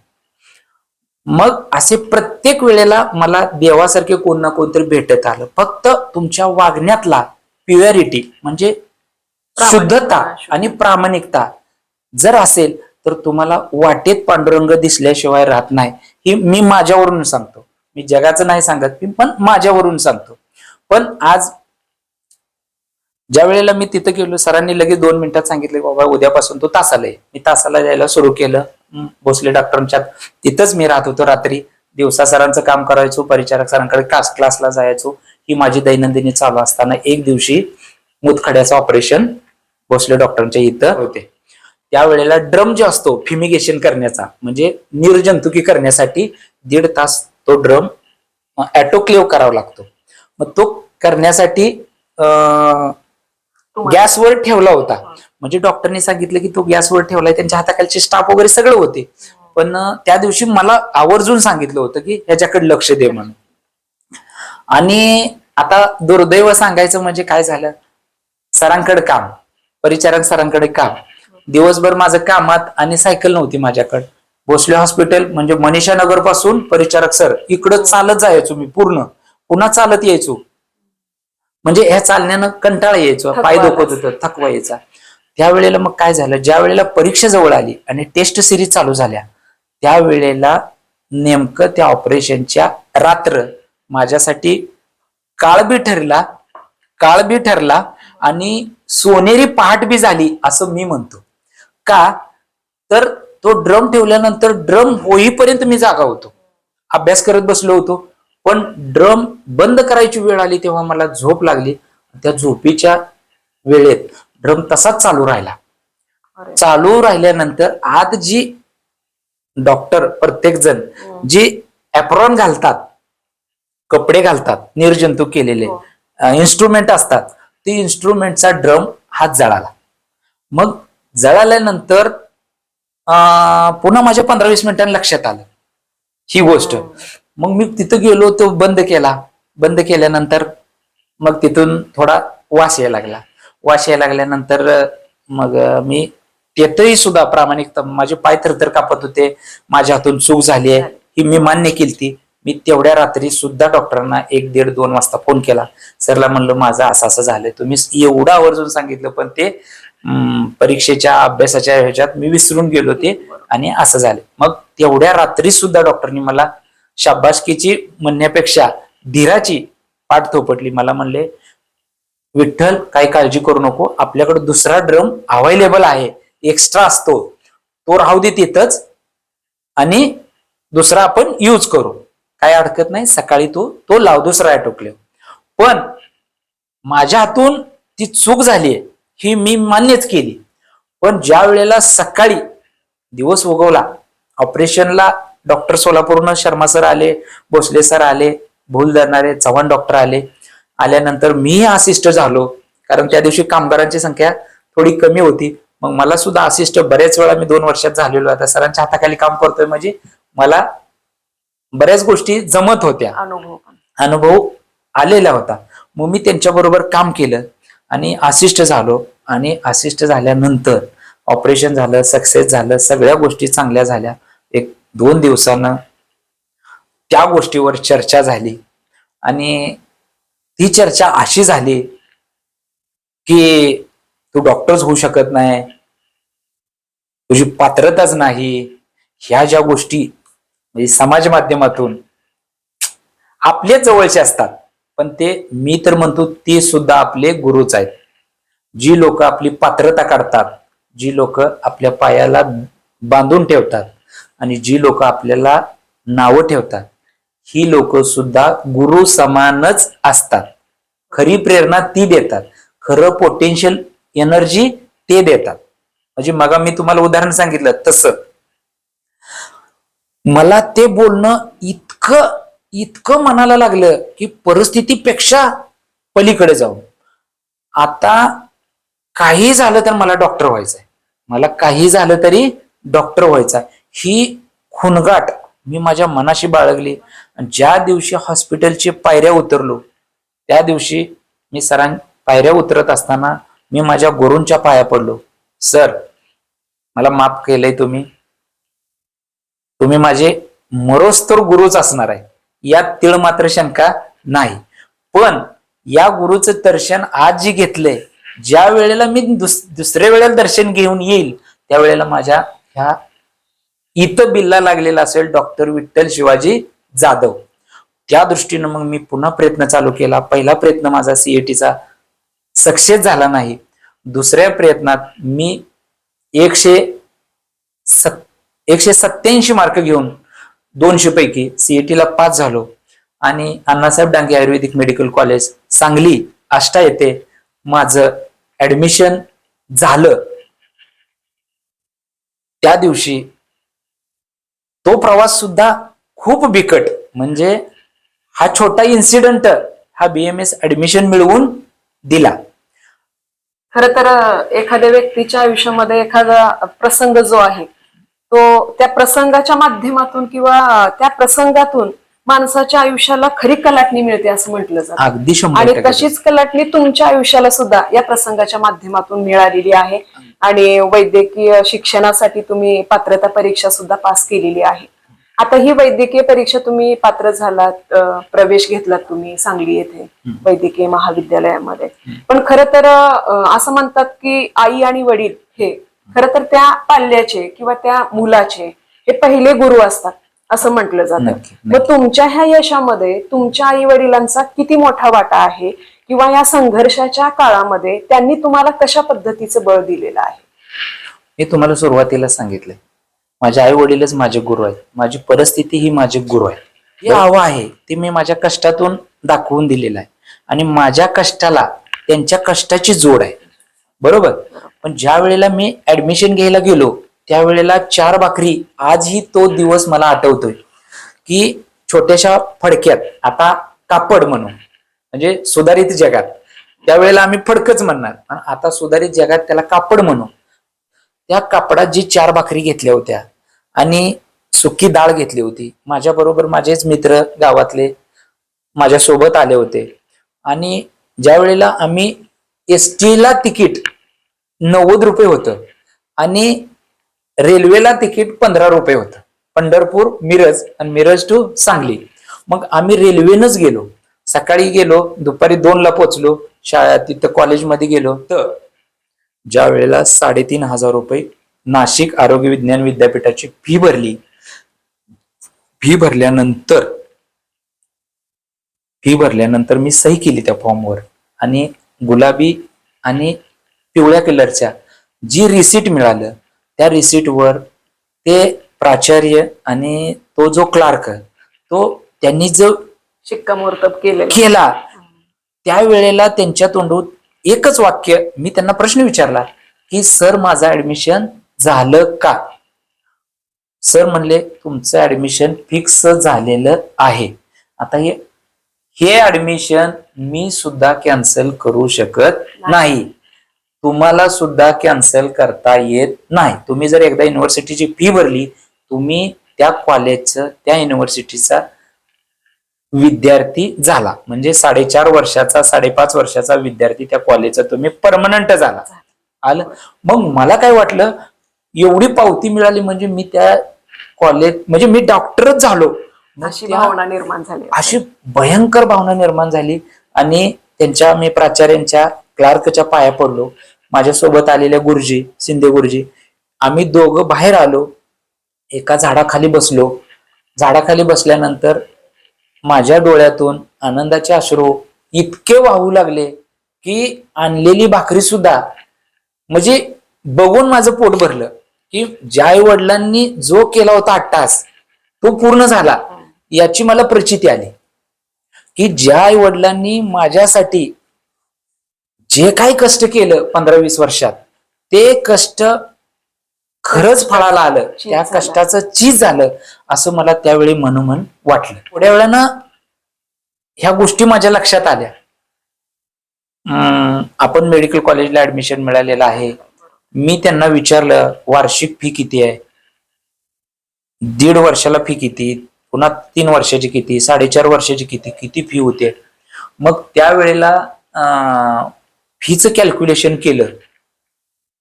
मग असे प्रत्येक वेळेला मला देवासारखे कोण ना कोणतरी भेटत आलं. फक्त तुमच्या वागण्यातला प्युअरिटी म्हणजे शुद्धता आणि प्रामाणिकता जर असेल तर तुम्हाला वाटेत पांडुरंग दिसल्याशिवाय राहत नाही. ही मी माझ्यावरून सांगतो, मी जगाचं नाही सांगत, पण माझ्यावरून सांगतो. पण आज ज्या वेळेला मी तिथं गेलो, सरांनी लगेच 2 मिनिटात सांगितले बाबा उद्यापासून तो तासाला ये. मी तासाला जायला सुरू केलं. भोसले डॉक्टरांच्या तिथंच मी राहत होतो. रात्री दिवसा सरांचं काम करायचो, परिचारक सरांकडे क्लासला जायचो. ही माझी दैनंदिनी चालू असताना एक दिवशी मुतखड्याचं ऑपरेशन भोसले डॉक्टरांच्या इथं होते. त्यावेळेला ड्रम जो असतो फ्युमिगेशन करण्याचा म्हणजे निर्जंतुकी करण्यासाठी 1.5 तास तो ड्रम ऍटोक्लेव्ह करावा लागतो. मग तो करण्यासाठी गॅसवर ठेवला होता. म्हणजे डॉक्टरने सांगितलं की तो गॅसवर ठेवलाय, त्यांच्या हाताखालचे स्टाफ वगैरे सगळे होते. पण त्या दिवशी मला आवर्जून सांगितलं होतं की ह्याच्याकडे लक्ष दे म्हणून. आणि आता दुर्दैव सांगायचं म्हणजे काय झालं, सरांकडे काम, परिचारक सरांकडे काम, दिवसभर माझं कामात आणि सायकल नव्हती माझ्याकडे. भोसले हॉस्पिटल म्हणजे मनीषा नगर पासून परिचारक सर इकडं चालत जायचो मी, पुन्हा चालत यायचो. म्हणजे ह्या चालण्यानं कंटाळा यायचो, पाय दुखत होतं, थकवा यायचा. त्यावेळेला मग काय झालं, ज्या वेळेला परीक्षा जवळ आली आणि टेस्ट सिरीज चालू झाल्या, त्यावेळेला नेमकं त्या ऑपरेशनच्या रात्र माझ्यासाठी काळ बी ठरला आणि सोनेरी पहाट बी झाली असं मी म्हणतो. का तर तो ड्रम ठेवल्यानंतर ड्रम होईपर्यंत मी जागा होतो, अभ्यास करत बसलो होतो. पण ड्रम बंद करायची वेळ आली तेव्हा मला झोप लागली. त्या झोपीच्या वेळेत ड्रम तसाच चालू राहिला. चालू राहिल्यानंतर आत जी डॉक्टर प्रत्येक जण जी ऍप्रॉन घालतात, कपडे घालतात निर्जंतुक केलेले, इन्स्ट्रुमेंट असतात, ते इन्स्ट्रुमेंटचा ड्रम हात जळाला. मग जळाल्यानंतर पुन्हा माझ्या 15-20 मिनिटांनी लक्षात आलं ही गोष्ट. मग मी तिथं गेलो, तो बंद केला. बंद केल्यानंतर मग तिथून थोडा वास यायला लागल्यानंतर मग मी तिथंही सुद्धा प्रामाणिकता, माझे पाय थरथर कापत होते, माझ्या हातून चूक झाली आहे ही मी मान्य केली. मी तेवढ्या रात्री सुद्धा डॉक्टरांना 1-1:30-2 वाजता फोन केला. सरला म्हणलं माझं असं झालंय, तुम्ही एवढं आवर्जून सांगितलं पण ते परीक्षेच्या अभ्यासाच्या ह्याच्यात मी विसरून गेलो ते आणि असं झालं. मग तेवढ्या रात्री सुद्धा डॉक्टरनी मला शाबासकीची म्हणण्यापेक्षा धीराची पाठ थोपटली. मला म्हणले विठ्ठल काही काळजी करू नको, आपल्याकडे दुसरा ड्रम अवेलेबल आहे, एक्स्ट्रा असतो, तो राहू दे तिथंच आणि दुसरा आपण यूज करू, काय हरकत नाही, सकाळी तू तो लाव दुसरा ॲटोक्लेव. पण माझ्या हातून ती चूक झाली ही मी मान्यच केली. पण ज्या वेळेला सकाळी दिवस उगवला, ऑपरेशनला डॉक्टर सोलापूरनं शर्मा सर आले, भोसले सर आले, भूल धरणारे चव्हाण डॉक्टर आले. आल्यानंतर मी असिस्ट झालो, कारण त्या दिवशी कामगारांची संख्या थोडी कमी होती. मग मला सुद्धा असिस्ट बऱ्याच वेळा मी 2 वर्षात झालेलो. आता सरांच्या हाताखाली काम करतोय म्हणजे मला बऱ्याच गोष्टी जमत होत्या, अनुभव आलेला होता. मग मी त्यांच्याबरोबर काम केलं आणि असिस्ट झालो. आणि असिस्ट झाल्यानंतर ऑपरेशन झालं, सक्सेस झालं, सगळ्या गोष्टी चांगल्या झाल्या. 1-2 दिवसानं त्या गोष्टीवर चर्चा झाली आणि ती चर्चा अशी झाली की तू डॉक्टर्स होऊ शकत नाही, तुझी पात्रताच नाही. ह्या ज्या गोष्टी म्हणजे समाज माध्यमातून आपल्या जवळचे असतात, पण ते मी तर म्हणतो ते सुद्धा आपले गुरुच आहेत. जी लोक आपली पात्रता काढतात, जी लोक आपल्या पायाला बांधून ठेवतात आणि जी लोक आपल्याला नावं ठेवतात, ही लोक सुद्धा गुरु समानच असतात. खरी प्रेरणा ती देतात, खरं पोटेन्शियल एनर्जी ते देतात. म्हणजे मग मी तुम्हाला उदाहरण सांगितलं तसं मला ते बोलणं इतकं इतकं मनाला लागलं की परिस्थितीपेक्षा पलीकडे जाऊन आता काही झालं तर मला डॉक्टर व्हायचंय, मला काही झालं तरी डॉक्टर व्हायचा, ही खुणगाट मी माझ्या मनाशी बाळगली. आणि ज्या दिवशी हॉस्पिटलची पायऱ्या उतरलो, त्या दिवशी मी पायऱ्या उतरत असताना मी माझ्या गुरूंच्या पाया पडलो. सर, मला माफ केलंय तुम्ही, तुम्ही माझे मरोस्तोर गुरुच असणार आहे, यात तिळ मात्र शंका नाही. पण या गुरुचं दर्शन आज जे घेतलंय, ज्या वेळेला मी दुसऱ्या वेळेला दर्शन घेऊन येईल त्यावेळेला माझ्या ह्या इथं बिल्ला लागलेला असेल डॉक्टर विठ्ठल शिवाजी जाधव. त्या दृष्टीनं मग मी पुन्हा प्रयत्न चालू केला. पहिला प्रयत्न माझा सीएटीचा सक्सेस झाला नाही. दुसऱ्या प्रयत्नात मी 187 मार्क घेऊन 200 पैकी सीएटीला पास झालो आणि अण्णासाहेब डांगे आयुर्वेदिक मेडिकल कॉलेज सांगली आष्टा येथे माझं ऍडमिशन झालं. त्या दिवशी तो प्रवास सुद्धा खूप बिकट, म्हणजे हा छोटा इन्सिडेंट हा बीएमएस ऍडमिशन मिळवून दिला. खर तर एखाद्या व्यक्तीच्या आयुष्यामध्ये एखादा प्रसंग जो आहे तो त्या प्रसंगाच्या माध्यमातून किंवा त्या प्रसंगातून माणसाच्या आयुष्याला खरी कलाटणी मिळते असं म्हटलं जातं. अगदी आणि 100%. तशीच कलाटणी तुमच्या आयुष्याला सुद्धा या प्रसंगाच्या माध्यमातून मिळालेली आहे. आणि वैद्यकीय शिक्षणासाठी तुम्ही पात्रता परीक्षा सुद्धा पास केलेली आहे. आता ही वैद्यकीय परीक्षा तुम्ही पात्र झालात, प्रवेश घेतलात तुम्ही सांगली येथे वैद्यकीय महाविद्यालयामध्ये. पण खरं तर असं म्हणतात की आई आणि वडील हे खरं तर त्या पाल्याचे किंवा त्या मुलाचे हे पहिले गुरु असतात असं म्हटलं जातं. मग तुमच्या ह्या यशामध्ये तुमच्या आई वडिलांचा किती मोठा वाटा आहे किंवा या संघर्षाच्या काळामध्ये त्यांनी तुम्हाला कशा पद्धतीचं बळ दिलेलं आहे? मी तुम्हाला सुरुवातीला सांगितलंय, माझे आई वडीलच माझे गुरु आहेत, माझी परिस्थिती ही माझे गुरु आहे. हे हवं आहे ते मी माझ्या कष्टातून दाखवून दिलेलं आहे आणि माझ्या कष्टाला त्यांच्या कष्टाची जोड आहे, बरोबर. पण ज्या वेळेला मी ऍडमिशन घ्यायला गेलो त्यावेळेला 4 भाकरी, आजही तो दिवस मला आठवतोय की छोट्याशा फडक्यात, आता कापड म्हणून म्हणजे सुधारित जगात त्यावेळेला आम्ही फडकच म्हणणार, पण आता सुधारित जगात त्याला कापड म्हणू. त्या कापडात जी 4 भाकरी घेतल्या होत्या आणि सुकी डाळ घेतली होती. माझ्या बरोबर माझेच मित्र गावातले माझ्या सोबत आले होते आणि ज्या वेळेला आम्ही एसटीला तिकीट 90 रुपये होतं आणि रेल्वेला तिकीट 15 रुपये होतं, पंढरपूर मिरज आणि मिरज टू सांगली. मग आम्ही रेल्वेनंच गेलो, सकाळी गेलो, दुपारी 2ला पोहोचलो, तिथं कॉलेजमध्ये गेलो. तर ज्या वेळेला 3,500 रुपये नाशिक आरोग्य विज्ञान विद्यापीठाची फी भरली, फी भरल्यानंतर मी सही केली त्या फॉर्मवर आणि गुलाबी आणि पिवळ्या कलरच्या जी रिसीट मिळालं त्या रिसीटवर ते प्राचार्य आणि तो जो क्लार्क तो त्यांनी जो शिक्कामोर्तब केलेलं. केला त्यावेळेला त्यांच्या तोंडून एकच वाक्य, मी त्यांना प्रश्न विचारला की सर माझं ऍडमिशन झालं का? सर म्हणले तुमचं ऍडमिशन फिक्स झालेलं आहे. आता हे ऍडमिशन मी सुद्धा कॅन्सल करू शकत नाही, तुम्हाला सुद्धा कॅन्सल करता येत नाही. तुम्ही जर एकदा युनिव्हर्सिटीची फी भरली, तुम्ही त्या कॉलेजचं त्या युनिव्हर्सिटीचा विद्यार्थी झाला, म्हणजे 4.5 वर्षाचा 5.5 वर्षाचा विद्यार्थी त्या कॉलेजचा तुम्ही परमनंट झाला. आलं. मग मला काय वाटलं, एवढी पावती मिळाली म्हणजे मी त्या कॉलेज म्हणजे मी डॉक्टरच झालो, अशी भावना निर्माण झाली. अशी भयंकर भावना निर्माण झाली. आणि त्यांच्या मी प्राचार्यांच्या क्लार्कच्या पाया पडलो. माझ्यासोबत आलेल्या गुरुजी, शिंदे गुरुजी, आम्ही दोघं बाहेर आलो, एका झाडाखाली बसलो. झाडाखाली बसल्यानंतर माझ्या डोळ्यातून आनंदाचे अश्रू इतके वाहू लागले की आणलेली भाकरी सुद्धा म्हणजे बघून माझं पोट भरलं की ज्या आई वडिलांनी जो केला होता 8 तास तो पूर्ण झाला याची मला प्रचिती आली. की ज्या आई वडिलांनी माझ्यासाठी जे काही कष्ट केलं 15-20 वर्षात, ते कष्ट खरंच फळाला आलं, त्या कष्टाचं चीज झालं असं मला त्यावेळी मनोमन वाटलं. थोड्या वेळानं ह्या गोष्टी माझ्या लक्षात आल्या. आपण मेडिकल कॉलेजला ऍडमिशन मिळालेलं आहे. मी त्यांना विचारलं वार्षिक फी किती आहे, 1.5 वर्षाला फी किती, पुन्हा 3 वर्षाची किती, 4.5 वर्षाची किती, किती फी होते. मग त्यावेळेला फीचं कॅल्क्युलेशन केलं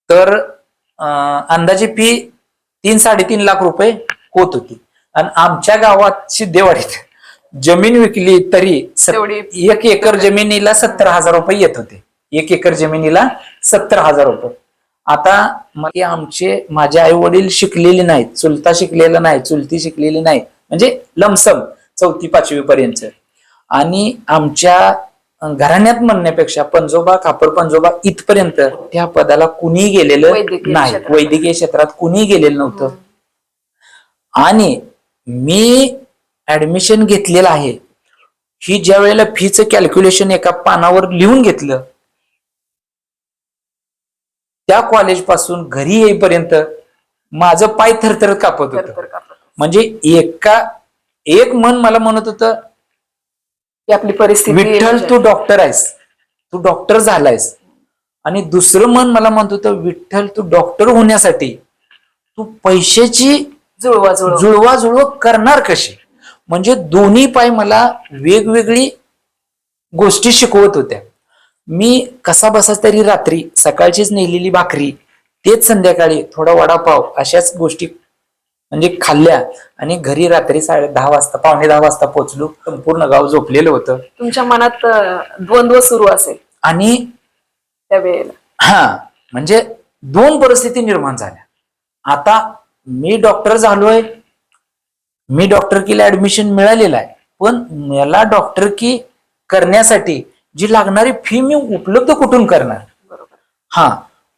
तर अंदाजे फी 3-3.5 लाख रुपये होत होती. आणि आमच्या गावात सिद्धेवाडीत जमीन विकली तरी 1 एकर जमिनीला 70,000 रुपये येत होते. 1 एकर जमिनीला 70,000 रुपये. आता माझे आई वडील शिकलेले नाहीत, चुलता शिकलेला नाही, चुलती शिकलेली नाही, म्हणजे लमसम 4वी-5वी पर्यंत. आणि आमच्या घराण्यात म्हणण्यापेक्षा पंजोबा खापर पंजोबा इथपर्यंत त्या पदाला कुणी गेलेलं नाही, वैद्यकीय क्षेत्रात कुणी गेलेलं नव्हतं. आणि मी ऍडमिशन घेतलेलं आहे, ही ज्या वेळेला फीचं कॅल्क्युलेशन एका पानावर लिहून घेतलं, त्या कॉलेज पासून घरी येईपर्यंत माझं पाय थरथरत कापत होतं. म्हणजे एक मन मला म्हणत होतं की आपली परिस्थिती, विठ्ठल तू डॉक्टर आहेस, तू डॉक्टर झालायस. आणि दुसरं मन मला म्हणत होतं विठ्ठल तू डॉक्टर होण्यासाठी तू पैशाची जुळवाजुळव करणार कशी. म्हणजे दोन्ही पाय मला वेगवेगळी गोष्टी शिकवत होत्या. मी कसा बसा तरी रात्री सकाळचीच नेलेली भाकरी तेच संध्याकाळी थोडा वडापाव अशाच गोष्टी म्हणजे खाल्ल्या. आणि घरी रात्री 10:30 वाजता 10:45 वाजता पोहोचलो. संपूर्ण गाव झोपलेलं होतं. तुमच्या मनात द्वंद्व सुरू असेल आणि त्यावेळेला म्हणजे 2 परिस्थिती निर्माण झाल्या. आता मी डॉक्टर झालोय, मी डॉक्टरकीला ऍडमिशन मिळालेलं आहे, पण मला डॉक्टरकी करण्यासाठी जी लागणारी फी मी उपलब्ध कुठून करणार.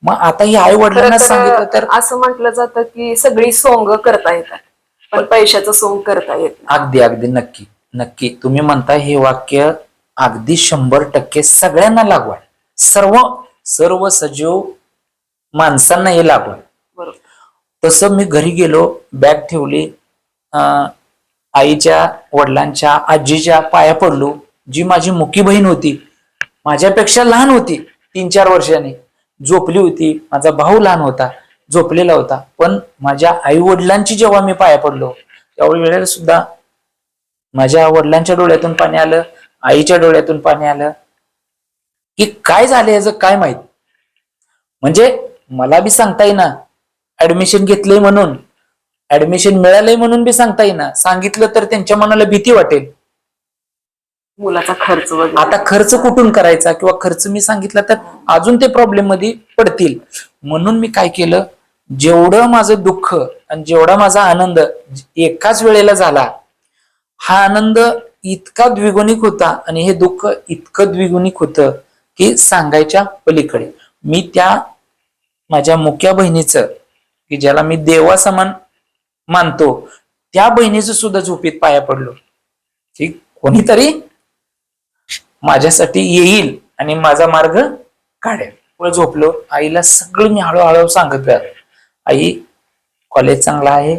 मग आता ही आई वडिलांना सांगितलं तर असं म्हटलं जातं की सगळी सोंग करता येतात पण पैशाचं सोंग करता येत नाही. अगदी नक्की तुम्ही म्हणताय हे वाक्य अगदी 100% सगळ्यांना लागू आहे. सर्व सजीव माणसांना हे लागू आहे. तसं मी घरी गेलो, बॅग ठेवली, आईच्या वडिलांच्या आजीच्या पाया पडलो. जी माझी मुकी बहीण होती, माझ्यापेक्षा लहान होती 3-4 वर्षांनी, झोपली होती. माझा भाऊ लहान होता, झोपलेला होता. पण माझ्या आई वडिलांची जेव्हा मी पाया पडलो त्यावेळी वेळेला सुद्धा माझ्या वडिलांच्या डोळ्यातून पाणी आलं, आईच्या डोळ्यातून पाणी आलं की काय झालं याचं काय माहित. म्हणजे मला बी सांगता येईना ऍडमिशन घेतलंय म्हणून, ऍडमिशन मिळालंय म्हणून बी सांगता येईना. सांगितलं तर त्यांच्या मनाला भीती वाटेल, मुलाचा खर्च वगैरे. आता खर्च कुठून करायचा, किंवा खर्च मी सांगितला तर अजून ते प्रॉब्लेम मध्ये पडतील. म्हणून मी काय केलं, जेवढं माझं दुःख आणि जेवढा माझा आनंद एकाच वेळेला झाला, हा आनंद इतका द्विगुणिक होता आणि हे दुःख इतकं द्विगुणिक होतं की सांगायच्या पलीकडे. मी त्या माझ्या मुक्या बहिणीचं, की ज्याला मी देवासमान मानतो त्या बहिणीचं सुद्धा झोपेत पाया पडलो की कोणीतरी माझ्यासाठी येईल आणि माझा मार्ग काढेल. पुढे झोपलो. आईला सगळं मी हळूहळू सांगत राहिलो. आई, कॉलेज चांगला आहे,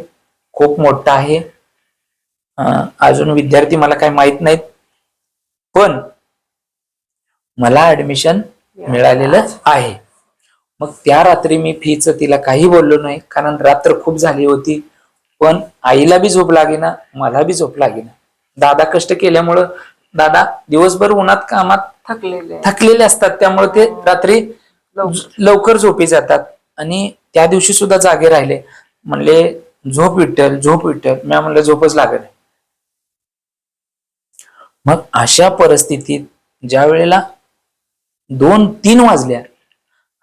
खूप मोठा आहे, अजून विद्यार्थी मला काही माहित नाहीत, पण मला ऍडमिशन मिळालेलं आहे. मग त्या रात्री मी फीचं तिला काही बोललो नाही, कारण रात्र खूप झाली होती. पण आईला बी झोप लागेना, मला बी झोप लागेना. दादा कष्ट केल्यामुळं, दादा दिवसभर उन्हात कामात थकलेले असतात, त्यामुळे ते रात्री लवकर झोपी जातात. आणि त्या दिवशी सुद्धा जागे राहिले. म्हणले झोप विठ्ठल, झोप विठ्ठल. मी म्हणलं झोपच लागत नाही. मग अशा परिस्थितीत ज्या वेळेला 2-3 वाजल्या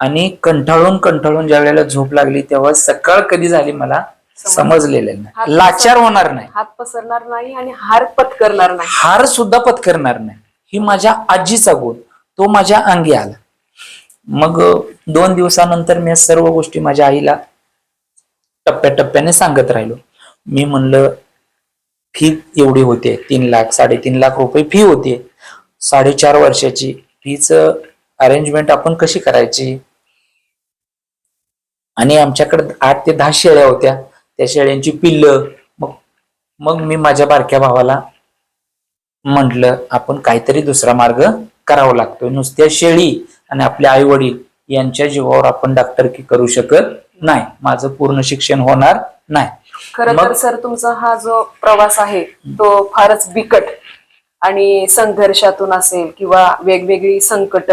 आणि कंटाळून ज्या वेळेला झोप लागली, तेव्हा सकाळ कधी झाली मला समजलेलं नाही. लाचार होणार नाही, हात पसरणार नाही आणि हार पत्करणार नाही, हार सुद्धा पत्करणार नाही. ही माझ्या आजीचा गुण, तो माझ्या अंगी आला. मग 2 दिवसानंतर मी सर्व गोष्टी माझ्या आईला टप्प्याटप्प्याने सांगत राहिलो. मी म्हणलं फी एवढी होते, 3 लाख 3.5 लाख रुपये फी होते. 4.5 वर्षाची फीच अरेंजमेंट आपण कशी करायची. आणि आमच्याकडे 8 ते 10 शेळ्या होत्या, त्या शेळ्यांची पिल्लं. मग मी माझ्या बारक्या भावाला म्हटलं आपण काहीतरी दुसरा मार्ग करावा लागतोय. नुसत्या शेळी आणि आपले आई वडील यांच्या जीवावर आपण डॉक्टरकी करू शकत नाही, माझं पूर्ण शिक्षण होणार नाही. खरं तर सर, तुमचा हा जो प्रवास आहे तो फारच बिकट आणि संघर्षातून असेल किंवा वेगवेगळी संकट,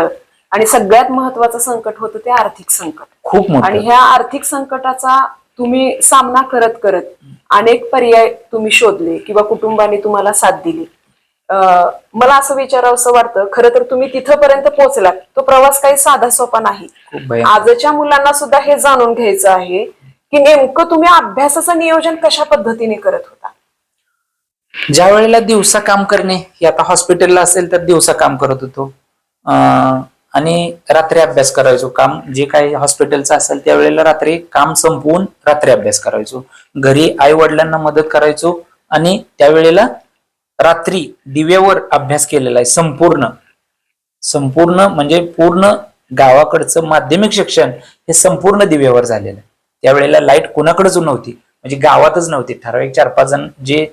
आणि सगळ्यात महत्वाचं संकट होतं ते आर्थिक संकट. खूप मोठं. आणि ह्या आर्थिक संकटाचा तुम्ही सामना करत करत अनेक पर्याय तुम्ही शोधले किंवा कुटुंबाने तुम्हाला साथ दिली. मला असं विचारावंसं वाटतं, खरं तर तुम्ही तिथपर्यंत पोहोचलात, तो प्रवास काही साधा सोपा नाही. आजच्या मुलांना सुद्धा हे जाणून घ्यायचं आहे की नेमकं तुम्ही अभ्यासाचं नियोजन कशा पद्धतीने करत होता. ज्या वेळेला दिवसा काम करणे, हे आता हॉस्पिटलला असेल तर दिवसा काम करत होतो आणि रात्री अभ्यास करायचो. काम जे काही हॉस्पिटलचं असेल त्यावेळेला रात्री काम संपवून रात्री अभ्यास करायचो. घरी आई वडिलांना मदत करायचो आणि त्यावेळेला रात्री दिव्यावर अभ्यास केलेला आहे. संपूर्ण म्हणजे पूर्ण गावाकडचं माध्यमिक शिक्षण हे संपूर्ण दिव्यावर झालेलं आहे. त्यावेळेला लाईट कोणाकडेच नव्हती, म्हणजे गावातच नव्हती. ठराविक 4-5 जण जे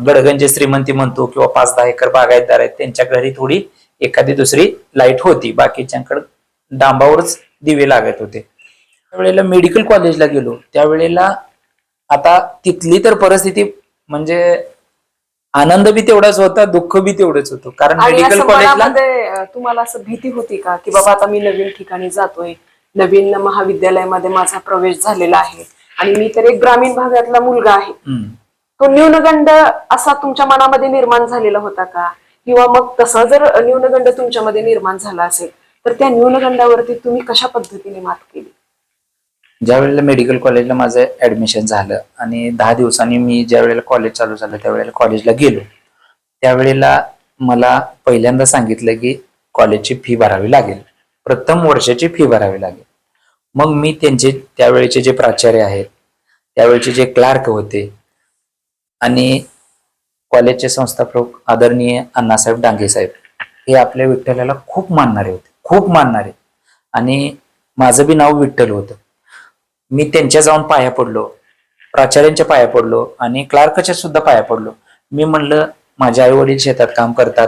गडगंज श्रीमंती म्हणतो किंवा 5-10 एकर बागायतदार आहेत, त्यांच्या घरी थोडी एखादी दुसरी लाईट होती, बाकीच्यांकडे डांबावरच दिवे लागत होते. त्यावेळेला मेडिकल कॉलेजला गेलो, त्यावेळेला आता तिथली तर परिस्थिती म्हणजे आनंद बी तेवढाच होता, दुःख बी तेवढंच होतं. कारण मेडिकल कॉलेजला तुम्हाला असं भीती होती का की बाबा आता मी नवीन ठिकाणी जातोय, नवीन महाविद्यालयामध्ये माझा प्रवेश झालेला आहे आणि मी तर एक ग्रामीण भागातला मुलगा आहे, तो न्यूनगंड असा तुमच्या मनामध्ये निर्माण झालेला होता का? किंवा मग तसा जर न्यूनगंड तुमच्यामध्ये निर्माण झाला असेल तर त्या न्यूनगंडावरती तुम्ही कशा पद्धतीने मात केली? ज्या वेळेला मेडिकल कॉलेजला माझं ऍडमिशन झालं आणि 10 दिवसांनी मी ज्या वेळेला कॉलेज चालू झालं त्यावेळेला कॉलेजला गेलो, त्यावेळेला मला पहिल्यांदा सांगितलं की कॉलेजची फी भरावी लागेल, प्रथम वर्षाची फी भरावी लागेल. मग मी त्यांचे त्यावेळेचे जे प्राचार्य आहेत, त्यावेळेचे जे क्लार्क होते आणि कॉलेजचे संस्थापक आदरणीय अण्णासाहेब डांगे साहेब, हे आपल्या विठ्ठलाला खूप मानणारे होते, खूप मानणारे. आणि माझं बी नाव विठ्ठल होतं. मी त्यांच्या जाऊन पाया पडलो, प्राचार्यांच्या पाया पडलो आणि क्लार्कच्या सुद्धा पाया पडलो. मी म्हणलं माझे आई वडील शेतात काम करतात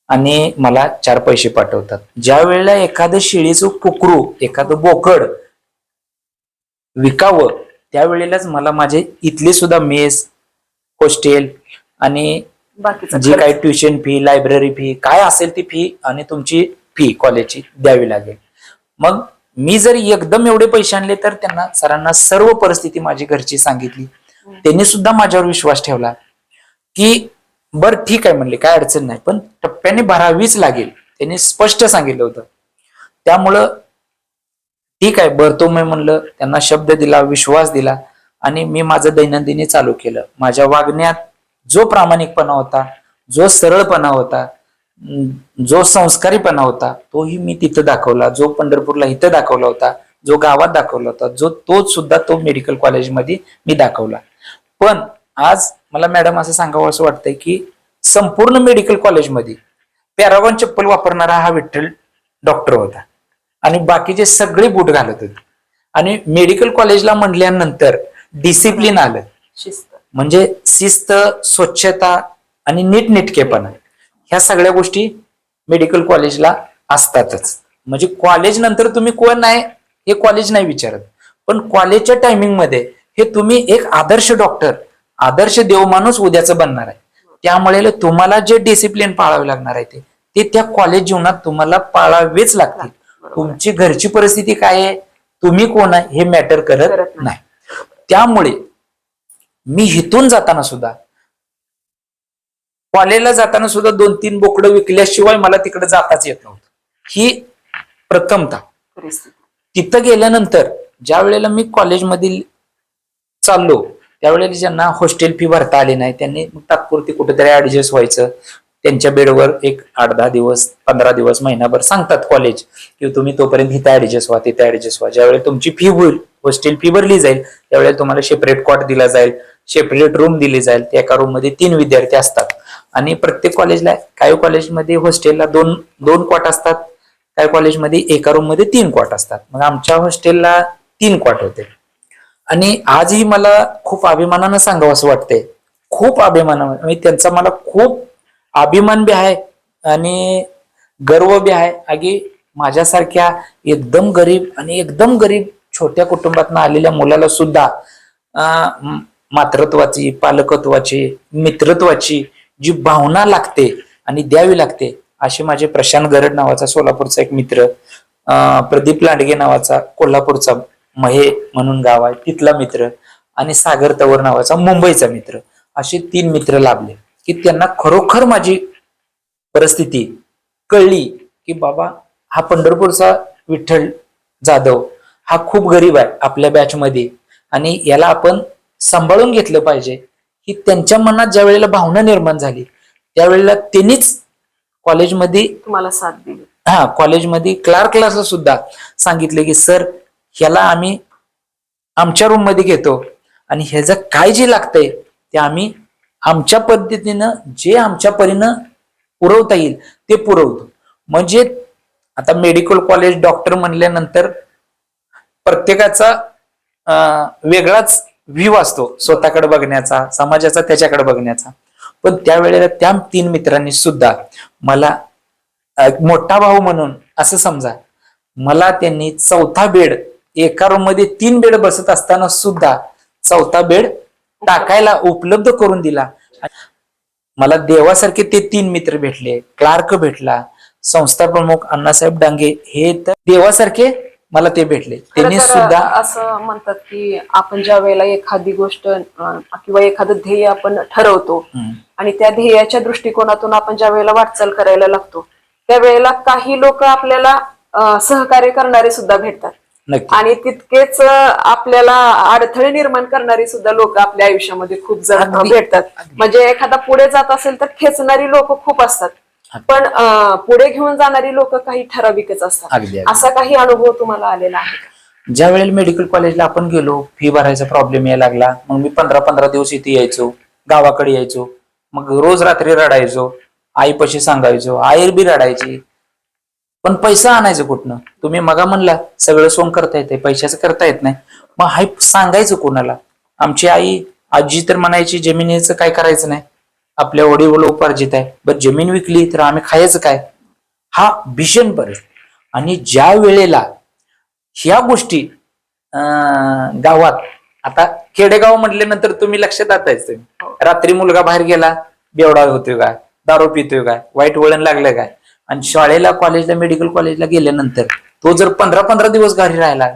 आणि मला 4 पैसे पाठवतात. ज्या वेळेला एखादं शेळीचं कुकरू, एखादं बोकड विकावं, त्यावेळेलाच मला माझे इथले सुद्धा मेस, हॉस्टेल आणि जी काही ट्युशन फी, लायब्ररी फी काय असेल ती फी आणि तुमची फी कॉलेजची द्यावी लागेल. मग मी जर एकदम एवढे पैसे आणले तर त्यांना सरांना सर्व परिस्थिती माझी घरची सांगितली. त्यांनी सुद्धा माझ्यावर विश्वास ठेवला की बर ठीक आहे, म्हणले काय अडचण नाही, पण टप्प्याने भरावीच लागेल. त्यांनी स्पष्ट सांगितलं होतं. त्यामुळं ठीक आहे भरतो मी म्हणलं, त्यांना शब्द दिला, विश्वास दिला आणि मी माझं दैनंदिनी चालू केलं. माझ्या वागण्यात जो प्रामाणिकपणा होता, जो सरळपणा होता, जो संस्कारीपणा होता, तोही मी तिथं दाखवला. जो पंढरपूरला इथं दाखवला होता जो गावात दाखवला होता तोच सुद्धा तो मेडिकल कॉलेजमध्ये मी दाखवला. पण आज मला मॅडम असं सांगावं असं वाटतंय की संपूर्ण मेडिकल कॉलेजमध्ये पॅरागॉन चप्पल वापरणारा हा विठ्ठल डॉक्टर होता आणि बाकीचे सगळे बूट घालत होते. आणि मेडिकल कॉलेजला म्हटल्यानंतर डिसिप्लिन आलं, शिस्त. म्हणजे शिस्त, स्वच्छता आणि नीटनेटकेपणा ह्या सगळ्या गोष्टी मेडिकल कॉलेजला असतातच. म्हणजे कॉलेज नंतर तुम्ही कोण आहे हे कॉलेज नाही विचारत, पण कॉलेजच्या टायमिंग मध्ये हे तुम्ही एक आदर्श डॉक्टर, आदर्श देवमाणूस उद्याचं बनणार आहे. त्यामुळे तुम्हाला जे डिसिप्लिन पाळावे लागणार आहे ते त्या कॉलेज जीवनात तुम्हाला पाळावेच लागतील. तुमची घरची परिस्थिती काय आहे, तुम्ही कोण आहे हे मॅटर करत नाही. त्यामुळे मी इथून जाताना सुद्धा, कॉलेजला जाताना सुद्धा 2-3 बोकडं विकल्याशिवाय मला तिकडे जाताच येत नव्हतं. ही प्रथमता. तिथं गेल्यानंतर ज्या वेळेला मी कॉलेजमधील चाललो त्यावेळेला ज्यांना हॉस्टेल फी भरता आली नाही त्यांनी तात्पुरती कुठेतरी ऍडजस्ट व्हायचं. त्यांच्या बेडवर एक 8-10 दिवस, 15 दिवस, महिनाभर सांगतात कॉलेज की तुम्ही तोपर्यंत इथं ऍडजस्ट व्हा, तिथे ऍडजस्ट व्हा. ज्यावेळेला तुमची फी होईल, हॉस्टेल फी भरली जाईल, त्यावेळेला तुम्हाला सेपरेट कॉट दिला जाईल, सेपरेट रूम दिली जाईल. त्या एका रूम मध्ये 3 विद्यार्थी असतात आणि प्रत्येक कॉलेजला, काही कॉलेजमध्ये हॉस्टेलला 2 कॉट असतात, काही कॉलेजमध्ये एका रूम मध्ये 3 कॉट असतात. मग आमच्या हॉस्टेलला 3 कॉट होते. आणि आजही मला खूप अभिमानानं सांगावं असं वाटतंय, खूप अभिमानानं. म्हणजे त्यांचा मला खूप अभिमान बी आहे आणि गर्व बी आहे. अगदी माझ्यासारख्या एकदम गरीब छोट्या कुटुंबातून आलेल्या मुलाला सुद्धा मातृत्वाची, पालकत्वाची, मित्रत्वाची जी भावना लागते आणि द्यावी लागते, असे माझे प्रशांत गरड नावाचा सोलापूरचा एक मित्र, प्रदीप लांडगे नावाचा कोल्हापूरचा महे म्हणून गाव आहे तिथला मित्र, आणि सागर तवर नावाचा मुंबईचा मित्र, असे 3 मित्र लाभले की त्यांना खरोखर माझी परिस्थिती कळली की बाबा हा पंढरपूरचा विठ्ठल जाधव हा खूप गरीब आहे आपल्या बॅचमध्ये आणि याला आपण सांभाळून घेतलं पाहिजे. की त्यांच्या मनात ज्या वेळेला भावना निर्माण झाली त्यावेळेला त्यांनीच कॉलेजमध्ये तुम्हाला साथ दिली. कॉलेजमध्ये क्लार्कला सुद्धा सांगितले की सर ह्याला आम्ही आमच्या रूम मध्ये घेतो आणि ह्याचं काय जे लागतंय ते आम्ही आमच्या पद्धतीनं जे आमच्या परीनं पुरवता येईल ते पुरवतो. म्हणजे आता मेडिकल कॉलेज डॉक्टर म्हणल्यानंतर प्रत्येकाचा वेगळाच व्ह्यू असतो स्वतःकडे बघण्याचा, समाजाचा त्याच्याकडे बघण्याचा. पण त्यावेळेला त्या 3 मित्रांनी सुद्धा मला मोठा भाऊ म्हणून असं समजा, मला त्यांनी 4था बेड, एका रूम मध्ये 3 बेड बसत असताना सुद्धा 4था बेड टाकायला उपलब्ध करून दिला. मला देवासारखे ते 3 मित्र भेटले, क्लार्क भेटला, संस्था प्रमुख अण्णासाहेब डांगे, हे तर देवासारखे मला ते भेटले. त्यांनी सुद्धा असं म्हणतात की आपण ज्या वेळेला एखादी गोष्ट किंवा एखादं ध्येय आपण ठरवतो आणि त्या ध्येयाच्या दृष्टिकोनातून आपण ज्या वेळेला वाटचाल करायला लागतो त्यावेळेला काही लोक आपल्याला सहकार्य करणारे सुद्धा भेटतात आणि तितकेच आपल्याला अडथळे निर्माण करणारी सुद्धा लोक आपल्या आयुष्यामध्ये खूप जण भेटतात. म्हणजे एखादा पुढे जात असेल तर खेचणारी लोक खूप असतात, पण पुढे घेऊन जाणारी लोक काही ठराविकच असतात. असा काही अनुभव तुम्हाला आलेला आहे? ज्या वेळेला मेडिकल कॉलेजला आपण गेलो, फी भरायचा प्रॉब्लेम यायला लागला, मग मी 15-15 दिवस इथे यायचो, गावाकडे यायचो, मग रोज रात्री रडायचो, आईपाशी सांगायचो, आई बी रडायची, पण पैसा आणायचं कुठनं? तुम्ही मगा म्हणला सगळं सोंग करता येते, पैशाचं करता येत नाही, मग हाय सांगायचं कोणाला? आमची आजी तर म्हणायची जमिनीचं काय करायचं नाही, आपल्या वडील उपार्जित आहे, बरं जमीन विकली तर आम्ही खायचं काय? हा भीषण परिस्थिती. आणि ज्या वेळेला ह्या गोष्टी गावात, आता खेडेगाव म्हटल्यानंतर तुम्ही लक्षात आताच, रात्री मुलगा बाहेर गेला बेवडा होतोय काय, दारू पितोय काय, वाईट वळण लागलं काय, आणि शाळेला, कॉलेजला, मेडिकल कॉलेजला गेल्यानंतर तो जर 15-15 दिवस घरी राहिला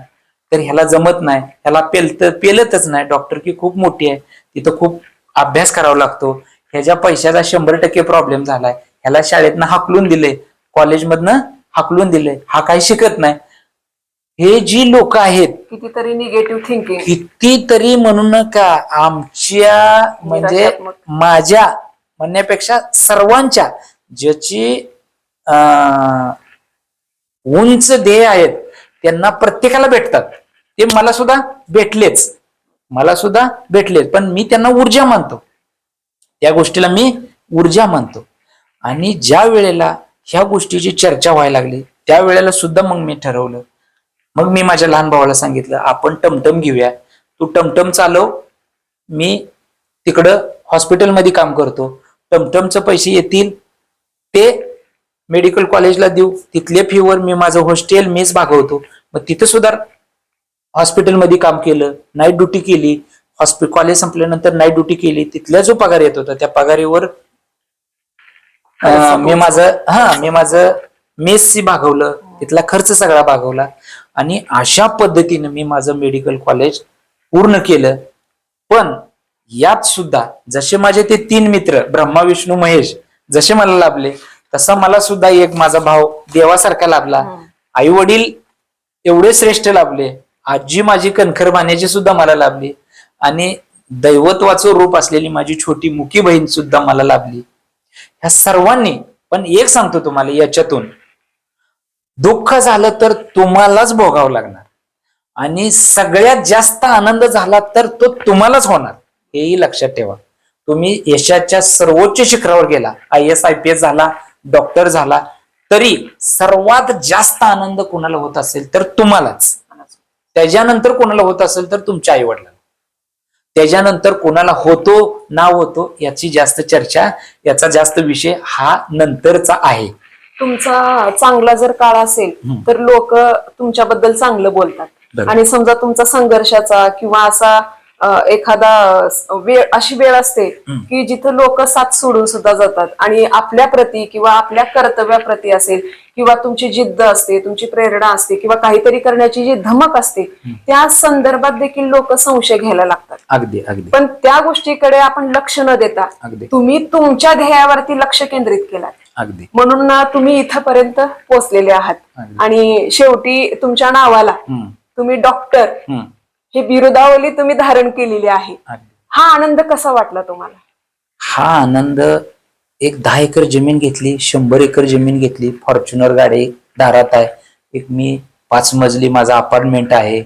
तर ह्याला जमत नाही, ह्याला पेलतच नाही. डॉक्टर की खूप मोठी आहे, तिथं खूप अभ्यास करावा लागतो, ह्याच्या पैशाचा 100% प्रॉब्लेम झालाय, ह्याला शाळेतनं हाकलून दिले, कॉलेजमधनं हाकलून दिले, हा काही शिकत नाही. हे जी लोक आहेत कितीतरी निगेटिव्ह थिंकिंग, कितीतरी म्हणून का आमच्या, म्हणजे माझ्या म्हणण्यापेक्षा सर्वांच्या, ज्याची उंच ध्येय आहेत त्यांना प्रत्येकाला भेटतात. ते मला सुद्धा भेटलेच, पण मी त्यांना ऊर्जा मानतो. त्या गोष्टीला मी ऊर्जा मानतो. आणि ज्या वेळेला ह्या गोष्टीची चर्चा व्हायला लागली त्यावेळेला सुद्धा मग मी ठरवलं. मग मी माझ्या लहान भावाला सांगितलं, आपण टमटम घेऊया, तू टमटम चालव, मी तिकडं हॉस्पिटलमध्ये काम करतो, टमटमचे पैसे येतील ते मेडिकल कॉलेजला देऊ, तिथल्या फीवर मी माझं हॉस्टेल मेस भागवतो. मग तिथं सुद्धा हॉस्पिटलमध्ये काम केलं, नाईट ड्युटी केली, कॉलेज संपल्यानंतर नाईट ड्युटी केली. तिथला जो पगार येत होता त्या पगारीवर मी माझं मेसची भागवलं, तिथला खर्च सगळा भागवला. आणि अशा पद्धतीने मी माझं मेडिकल कॉलेज पूर्ण केलं. पण यात सुद्धा जसे माझे ते 3 मित्र ब्रह्मा विष्णू महेश जसे मला लाभले, तसा मला सुद्धा एक माझा भाऊ देवासारखा लाभला. आई वडील एवढे श्रेष्ठ लाभले, आजी माझी कणखर बाण्याची सुद्धा मला लाभली, आणि दैवत्वाचं रूप असलेली माझी छोटी मुकी बहीण सुद्धा मला लाभली. ह्या सर्वांनी, पण एक सांगतो तुम्हाला, याच्यातून दुःख झालं तर तुम्हालाच भोगावं लागणार, आणि सगळ्यात जास्त आनंद झाला तर तो तुम्हालाच होणार, हेही लक्षात ठेवा. तुम्ही यशाच्या सर्वोच्च शिखरावर गेला, IAS IPS झाला, डॉक्टर झाला, तरी सर्वात जास्त आनंद कोणाला होत असेल तर तुम्हालाच. त्याच्यानंतर कोणाला होत असेल तर तुमच्या आई वडिलांना, त्याच्यानंतर कोणाला होतो ना होतो याची जास्त चर्चा, याचा जास्त विषय हा नंतरचा आहे. तुमचा चांगला जर काळ असेल तर लोक तुमच्याबद्दल चांगलं बोलतात, आणि समजा तुमचा संघर्षाचा किंवा असा एखादा अशी वेळ असते की जिथे लोक साथ सोडून सुद्धा जातात, आणि आपल्या प्रती किंवा आपल्या कर्तव्याप्रती असेल, किंवा तुमची जिद्द असते, तुमची प्रेरणा असते, किंवा काहीतरी करण्याची जी धमक असते, त्या संदर्भात देखील लोक संशय घ्यायला लागतात. अगदी अगदी. पण त्या गोष्टीकडे आपण लक्ष न देता तुम्ही तुमच्या ध्येयावरती लक्ष केंद्रित केलात, अगदी, म्हणून तुम्ही इथपर्यंत पोहोचलेले आहात. आणि शेवटी तुमच्या नावाला तुम्ही डॉक्टर ही बिरुदावली तुम्ही धारण केलेली आहे. हा आनंद कसा वाटला तुम्हाला? हा आनंद, एक 10 एकर जमीन घेतली, 100 एकर जमीन घेतली, फॉर्च्युनर गाडी दारात आहे, एक मी 5 मजली माझा अपार्टमेंट आहे.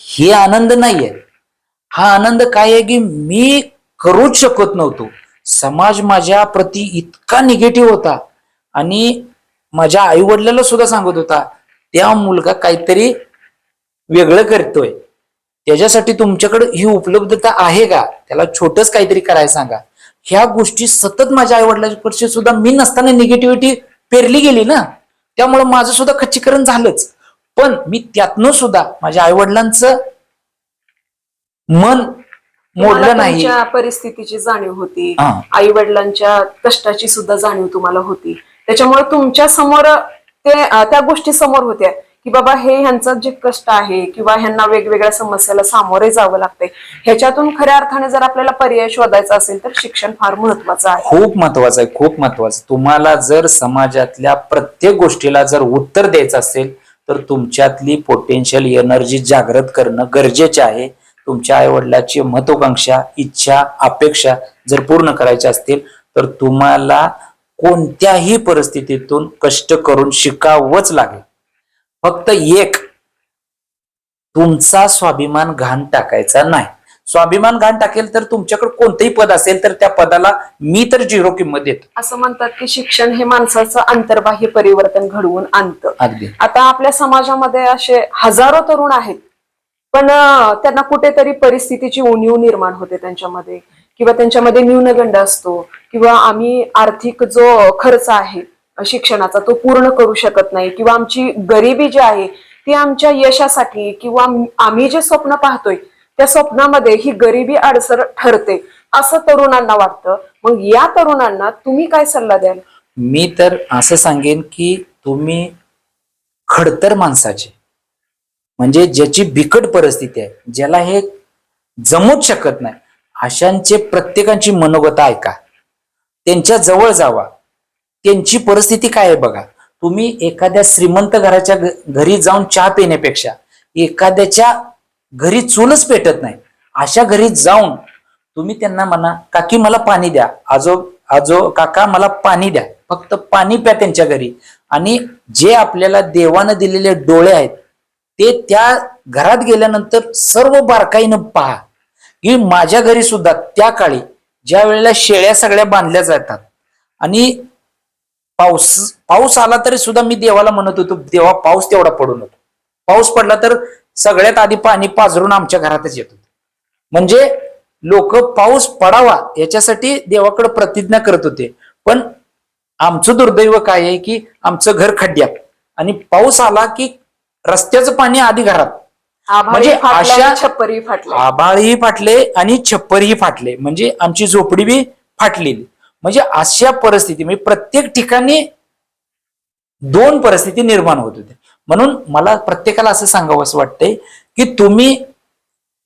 हे आनंद नाहीये. हा आनंद काय आहे की मी करूच शकत नव्हतो. समाज माझ्या प्रती इतका निगेटिव्ह होता, आणि माझ्या आई वडिलांना सुद्धा सांगत होता, त्या मुलगा काहीतरी वेगळं करतोय, त्याच्यासाठी तुमच्याकडे ही उपलब्धता आहे का, त्याला छोटच काहीतरी करायला सांगा. ह्या गोष्टी सतत माझ्या आई वडिलांच्या सुद्धा मी नसताना निगेटिव्हिटी पेरली गेली ना, त्यामुळे माझं सुद्धा खच्चीकरण झालंच. पण मी त्यातनं सुद्धा माझ्या आई वडिलांचं मन मोडलं नाही. परिस्थितीची जाणीव होती, आई वडिलांच्या कष्टाची सुद्धा जाणीव तुम्हाला होती, त्याच्यामुळे तुमच्या समोर त्या गोष्टी समोर होत्या की बाबा हे ह्यांचं जे कष्ट आहे, किंवा ह्यांना वेगवेगळ्या समस्याला सामोरे जावं लागतंय, ह्याच्यातून खऱ्या अर्थाने जर आपल्याला पर्याय शोधायचा असेल तर शिक्षण फार महत्वाचं आहे. खूप महत्वाचं आहे, खूप महत्वाचं. तुम्हाला जर समाजातल्या प्रत्येक गोष्टीला जर उत्तर द्यायचं असेल तर तुमच्यातली पोटेन्शियल एनर्जी जागृत करणं गरजेचे आहे. तुमच्या आई वडिलांची महत्वाकांक्षा, इच्छा, अपेक्षा जर पूर्ण करायच्या असतील तर तुम्हाला कोणत्याही परिस्थितीतून कष्ट करून शिकावंच लागेल. फक्त एक, तुमचा स्वाभिमान घाण टाकायचा नाही. स्वाभिमान घाण टाकेल तर तुमच्याकडे कोणतंही पद असेल तर त्या पदाला मी तर 0 किंमत देतो. असं म्हणतात की शिक्षण हे माणसाचं अंतर्बाह्य परिवर्तन घडवून आणतं. अगदी. आता आपल्या समाजामध्ये असे हजारो तरुण आहेत, पण त्यांना कुठेतरी परिस्थितीची उणीव निर्माण होते त्यांच्यामध्ये, किंवा त्यांच्यामध्ये न्यूनगंड असतो, किंवा आम्ही आर्थिक जो खर्च आहे शिक्षणाचा तो पूर्ण करू शकत नाही, किंवा आमची गरिबी जी आहे ती आमच्या यशासाठी, किंवा आम्ही जे स्वप्न पाहतोय त्या स्वप्नामध्ये ही गरिबी अडसर ठरते असं तरुणांना वाटतं. मग या तरुणांना तुम्ही काय सल्ला द्याल? मी तर असं सांगेन की तुम्ही खडतर माणसाचे, म्हणजे ज्याची बिकट परिस्थिती आहे, ज्याला हे जमूच शकत नाही, अशांचे प्रत्येकाची मनोगत ऐका, त्यांच्या जवळ जावा, त्यांची परिस्थिती काय आहे बघा. तुम्ही एखाद्या श्रीमंत घराच्या घरी जाऊन चहा पिण्यापेक्षा एखाद्याच्या घरी चूलच पेटत नाही अशा घरी जाऊन तुम्ही त्यांना म्हणा, काकी मला पाणी द्या, आजो काका मला पाणी द्या, फक्त पाणी प्या त्यांच्या घरी, आणि जे आपल्याला देवानं दिलेले डोळे आहेत ते त्या घरात गेल्यानंतर सर्व बारकाईनं पहा की माझ्या घरी सुद्धा त्या काळी ज्या वेळेला शेळ्या सगळ्या बांधल्या जातात आणि पाऊस आला तरी सुद्धा मी देवाला म्हणत होतो, देवा पाऊस तेवढा पडू नको. पाऊस पडला तर सगळ्यात आधी पाणी पाझरून आमच्या घरातच येत होतं. म्हणजे लोक पाऊस पडावा याच्यासाठी देवाकडे प्रतिज्ञा करत होते. पण आमचं दुर्दैव काय आहे की आमचं घर खड्ड्यात आणि पाऊस आला की रस्त्याचं पाणी आधी घरात. म्हणजे अशा छप्परही फाटले, आभाळही फाटले आणि छप्परही फाटले, म्हणजे आमची झोपडी बी फाटलेली. म्हणजे अशा परिस्थिती म्हणजे प्रत्येक ठिकाणी दोन परिस्थिती निर्माण होत होत्या. म्हणून मला प्रत्येकाला असं सांगावं असं वाटतंय की तुम्ही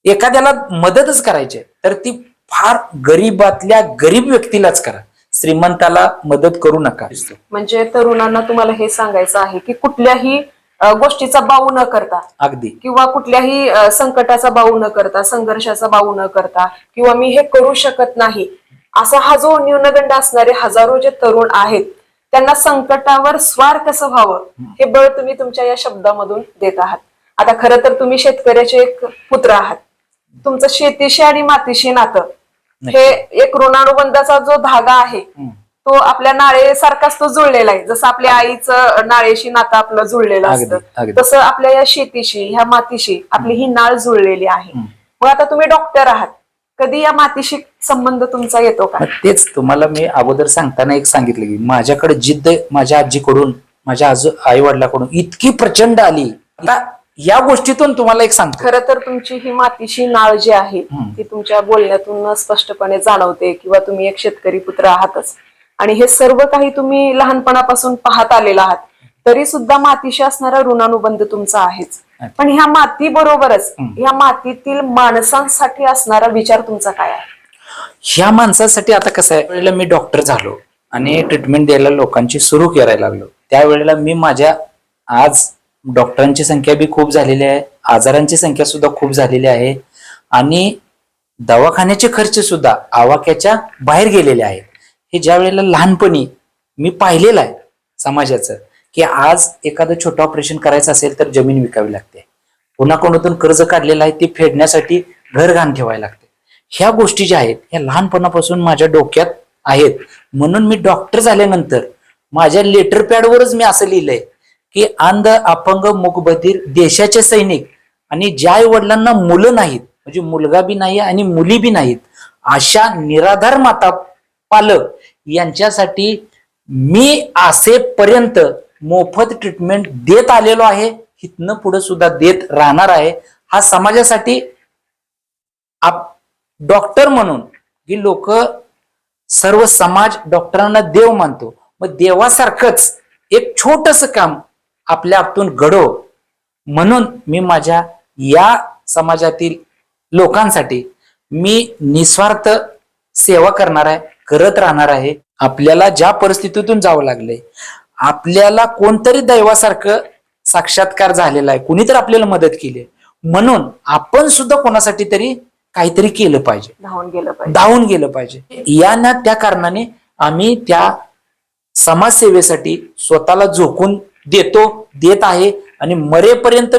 एखाद्याला मदतच करायची तर ती फार गरीबातल्या गरीब व्यक्तीलाच करा, श्रीमंताला मदत करू नका. म्हणजे तरुणांना तुम्हाला हे सांगायचं आहे की कुठल्याही गोष्टीचा बाऊ न करता, अगदी, किंवा कुठल्याही संकटाचा बाऊ न करता, संघर्षाचा बाऊ न करता, किंवा मी हे करू शकत नाही असा हा जो न्यूनगंड असणारे हजारो जे तरुण आहेत त्यांना संकटावर स्वार कसं व्हावं हे बळ तुम्ही तुमच्या या शब्दामधून देत आहात. आता खरं तर तुम्ही शेतकऱ्याचे एक पुत्र आहात. तुमचं शेतीशी आणि मातीशी नातं हे एक ऋणानुबंधाचा जो धागा आहे तो आपल्या नाळेसारखाच तो जुळलेला आहे. जसं आपल्या आईचं नाळेशी नातं आपलं जुळलेलं असतं तसं आपल्या या शेतीशी, ह्या मातीशी आपली ही नाळ जुळलेली आहे. मग आता तुम्ही डॉक्टर आहात, कधी या मातीशी संबंध तुमचा येतो का? तेच तुम्हाला मी अगोदर सांगताना एक सांगितलं की माझ्याकडे जिद्द माझ्या आजीकडून, माझ्या आई वडिलांकडून इतकी प्रचंड आली. आता या गोष्टीतून तुम्हाला एक सांगतो, खरं तर तुमची ही मातीशी नाळ जी आहे ती तुमच्या बोलण्यातून स्पष्टपणे जाणवते, किंवा तुम्ही एक शेतकरी पुत्र आहातच आणि हे सर्व काही तुम्ही लहानपणापासून पाहत आलेला आहात. तरी सुद्धा मातीशी असणारा ऋणानुबंध तुमचा आहेच. पण ह्या माती बरोबरच ह्या मातीतील माणसांसाठी असणारा विचार तुमचा काय आहे? ह्या माणसासाठी आता कसं आहे, वेळेला मी डॉक्टर झालो आणि ट्रीटमेंट द्यायला लोकांची सुरू करायला लागलो, त्यावेळेला मी माझ्या आज डॉक्टरांची संख्या बी खूप झालेली आहे, आजारांची संख्या सुद्धा खूप झालेली आहे आणि दवाखान्याचे खर्च सुद्धा आवाक्याच्या बाहेर गेलेले आहेत. हे ज्या वेळेला लहानपणी मी पाहिलेलं आहे समाजाचं की आज एखादं छोटं ऑपरेशन करायचं असेल तर जमीन विकावी लागते, पुन्हा कोणातून कर्ज काढलेलं आहे ते फेडण्यासाठी घर घाण ठेवायला लागते. ह्या गोष्टी ज्या आहेत ह्या लहानपणापासून माझ्या डोक्यात आहेत. म्हणून मी डॉक्टर झाल्यानंतर माझ्या लेटर पॅडवरच मी असं लिहिलंय की अंध, अपंग, मूकबधीर देशाचे सैनिक आणि ज्या आई वडिलांना मुलं नाहीत, म्हणजे मुलगा बी नाही आणि मुली बी नाहीत, अशा निराधार माता पालक यांच्यासाठी मी असेपर्यंत मोफत ट्रीटमेंट देत आलेलो आहे, इथनं पुढे सुद्धा देत राहणार आहे. हा समाजासाठी डॉक्टर म्हणून की लोक सर्व समाज डॉक्टरांना देव मानतो, मग देवासारखंच एक छोटस काम आपल्या हातून घडो म्हणून मी माझ्या या समाजातील लोकांसाठी मी निस्वार्थ सेवा करणार आहे, करत राहणार आहे. आपल्याला ज्या परिस्थितीतून जावं लागले, आपल्याला कोणतरी दैवासारखं साक्षात्कार झालेला आहे, कुणीतरी आपल्याला मदत केली, म्हणून आपण सुद्धा कोणासाठी तरी काहीतरी केलं पाहिजे, धावून गेलं पाहिजे. या ना त्या कारणाने आम्ही त्या समाजसेवेसाठी स्वतःला झोकून देत आहे आणि मरेपर्यंत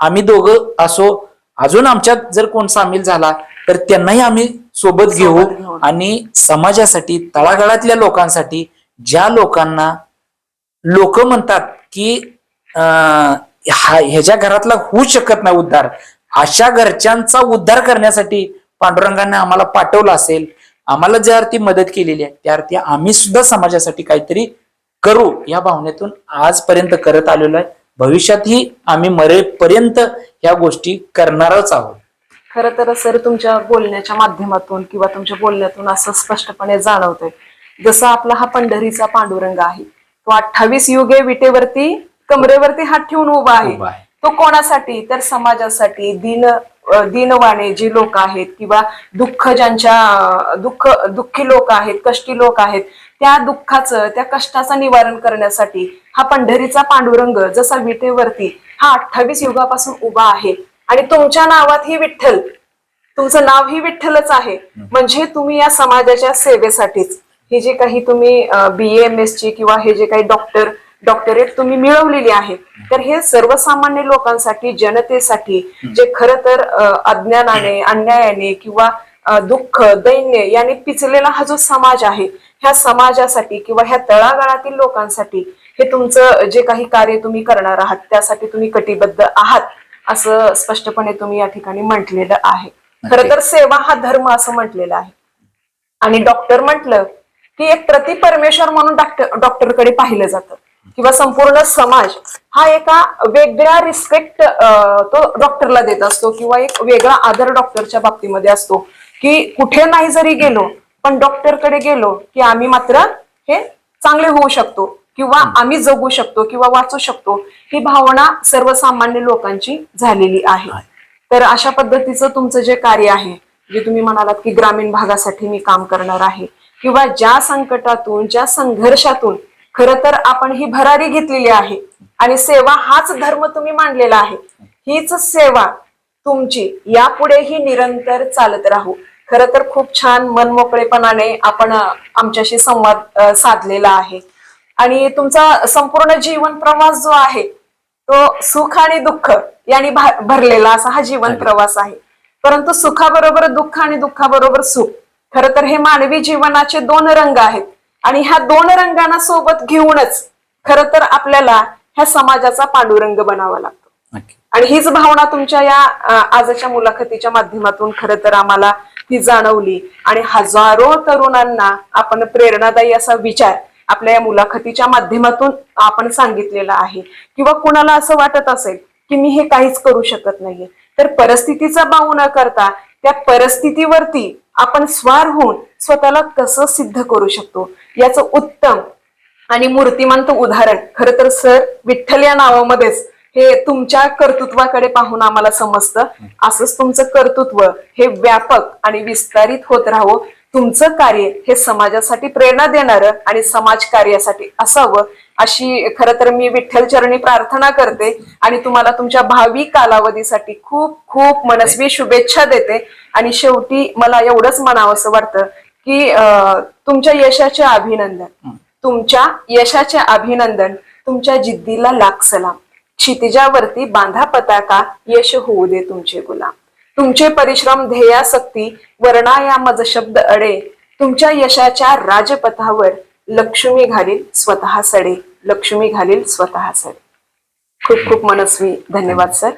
आम्ही दोघं असो, अजून आमच्यात जर कोण सामील झाला तर त्यांनाही आम्ही सोबत घेऊ आणि समाजासाठी, तळागाळातल्या लोकांसाठी, ज्या लोकांना लोक म्हणतात की ह्याच्या घरातला होऊ शकत नाही उद्धार, अशा घरच्यांचा उद्धार करण्यासाठी पांडुरंगाने आम्हाला पाठवलं असेल, आम्हाला ज्या अर्थी मदत केलेली आहे त्या अर्थी आम्ही सुद्धा समाजासाठी काहीतरी करू या भावनेतून आजपर्यंत करत आलेलो आहे. भविष्यातही आम्ही मरेपर्यंत या गोष्टी करणारच आहोत. खरं तर सर तुमच्या बोलण्याच्या माध्यमातून किंवा तुमच्या बोलण्यातून असं स्पष्टपणे जाणवतंय जसं आपला हा पंढरीचा पांडुरंग आहे, तो 28 युगे विटेवरती कमरेवरती हात ठेवून उभा आहे. तो कोणासाठी? तर समाजासाठी. दीनवाणे जे लोक आहेत किंवा दुःखी लोक आहेत, कष्टी लोक आहेत, त्या दुःखाचं, त्या कष्टाचं निवारण करण्यासाठी हा पंढरीचा पांडुरंग जसा विटेवरती हा 28 युगापासून उभा आहे. आणि तुमच्या नावात ही विठ्ठल, तुमचं नाव ही विठ्ठलच आहे. म्हणजे तुम्ही या समाजाच्या सेवेसाठीच हे जे काही तुम्ही BAMS ची किंवा हे जे काही डॉक्टर डॉक्टरेट तुम्ही मिळवलेली आहे, तर हे सर्वसामान्य लोकांसाठी, जनतेसाठी जे खरं तर अज्ञानाने, अन्यायाने किंवा दुःख, दैन्य याने पिचलेला हा जो समाज आहे, ह्या समाजासाठी किंवा ह्या तळागाळातील लोकांसाठी हे तुमचं जे काही कार्य तुम्ही करणार आहात त्यासाठी तुम्ही कटिबद्ध आहात, असं स्पष्टपणे तुम्ही या ठिकाणी म्हटलेलं आहे. खरं तर सेवा हा धर्म असं म्हटलेलं आहे. आणि डॉक्टर म्हटलं की एक प्रति परमेश्वर म्हणून डॉक्टरकडे पाहिलं जातं किंवा संपूर्ण समाज हा एका वेगळ्या रिस्पेक्ट तो डॉक्टरला देत असतो किंवा एक वेगळा आदर डॉक्टरच्या बाबतीमध्ये असतो की कुठे नाही जरी गेलो पण डॉक्टरकडे गेलो की आम्ही मात्र हे चांगले होऊ शकतो किंवा आम्ही जगू शकतो किंवा वाचू शकतो, ही भावना सर्वसामान्य लोकांची झालेली आहे. तर अशा पद्धतीचं तुमचं जे कार्य आहे, जे तुम्ही म्हणालात की ग्रामीण भागासाठी मी काम करणार आहे किंवा ज्या संकटातून, ज्या संघर्षातून खरं तर आपण ही भरारी घेतलेली आहे आणि सेवा हाच धर्म तुम्ही मांडलेला आहे, हीच सेवा तुमची यापुढेही निरंतर चालत राहू. खरं तर खूप छान मनमोकळेपणाने आपण आमच्याशी संवाद साधलेला आहे आणि तुमचा संपूर्ण जीवन प्रवास जो आहे तो सुख आणि दुःख यांनी भरलेला असा हा जीवन प्रवास आहे. परंतु सुखाबरोबर दुःख आणि दुःखाबरोबर सुख, खरं तर हे मानवी जीवनाचे दोन रंग आहेत आणि ह्या दोन रंगांना सोबत घेऊनच खरं तर आपल्याला ह्या समाजाचा पांडुरंग बनावा लागतो. आणि हीच भावना तुमच्या या आजच्या मुलाखतीच्या माध्यमातून खरं तर आम्हाला ती जाणवली आणि हजारो तरुणांना आपण प्रेरणादायी असा विचार आपल्या या मुलाखतीच्या माध्यमातून आपण सांगितलेला आहे. किंवा कुणाला असं वाटत असेल की मी हे काहीच करू शकत नाहीये, तर परिस्थितीचा बाऊ न करता त्या परिस्थितीवरती आपण स्वार होऊन स्वतःला कसं सिद्ध करू शकतो याचं उत्तम आणि मूर्तिमंत उदाहरण खरं तर सर विठ्ठल या नावामध्येच हे तुमच्या कर्तृत्वाकडे पाहून आम्हाला समजतं. असंच तुमचं कर्तृत्व हे व्यापक आणि विस्तारित होत राहावं. तुमचं कार्य हे समाजासाठी प्रेरणा देणारं आणि समाज कार्यासाठी असावं अशी खरं तर मी विठ्ठल चरणी प्रार्थना करते आणि तुम्हाला तुमच्या भावी कालावधीसाठी खूप खूप मनस्वी शुभेच्छा देते. आणि शेवटी मला एवढंच म्हणावंसं वाटतं की तुमच्या यशाचे अभिनंदन, तुमच्या यशाचे अभिनंदन, तुमच्या जिद्दीला लाख सलाम. क्षितिजावरती बांधा पताका, यश होऊ दे तुमचे गुलाम. तुमचे परिश्रम ध्येयासक्ती, वर्णाया मज शब्द अडे. तुमच्या यशाच्या राजपथावर लक्ष्मी घालील स्वतः सडे, लक्ष्मी घालील स्वतः सडे. खूप खूप मनस्वी धन्यवाद सर.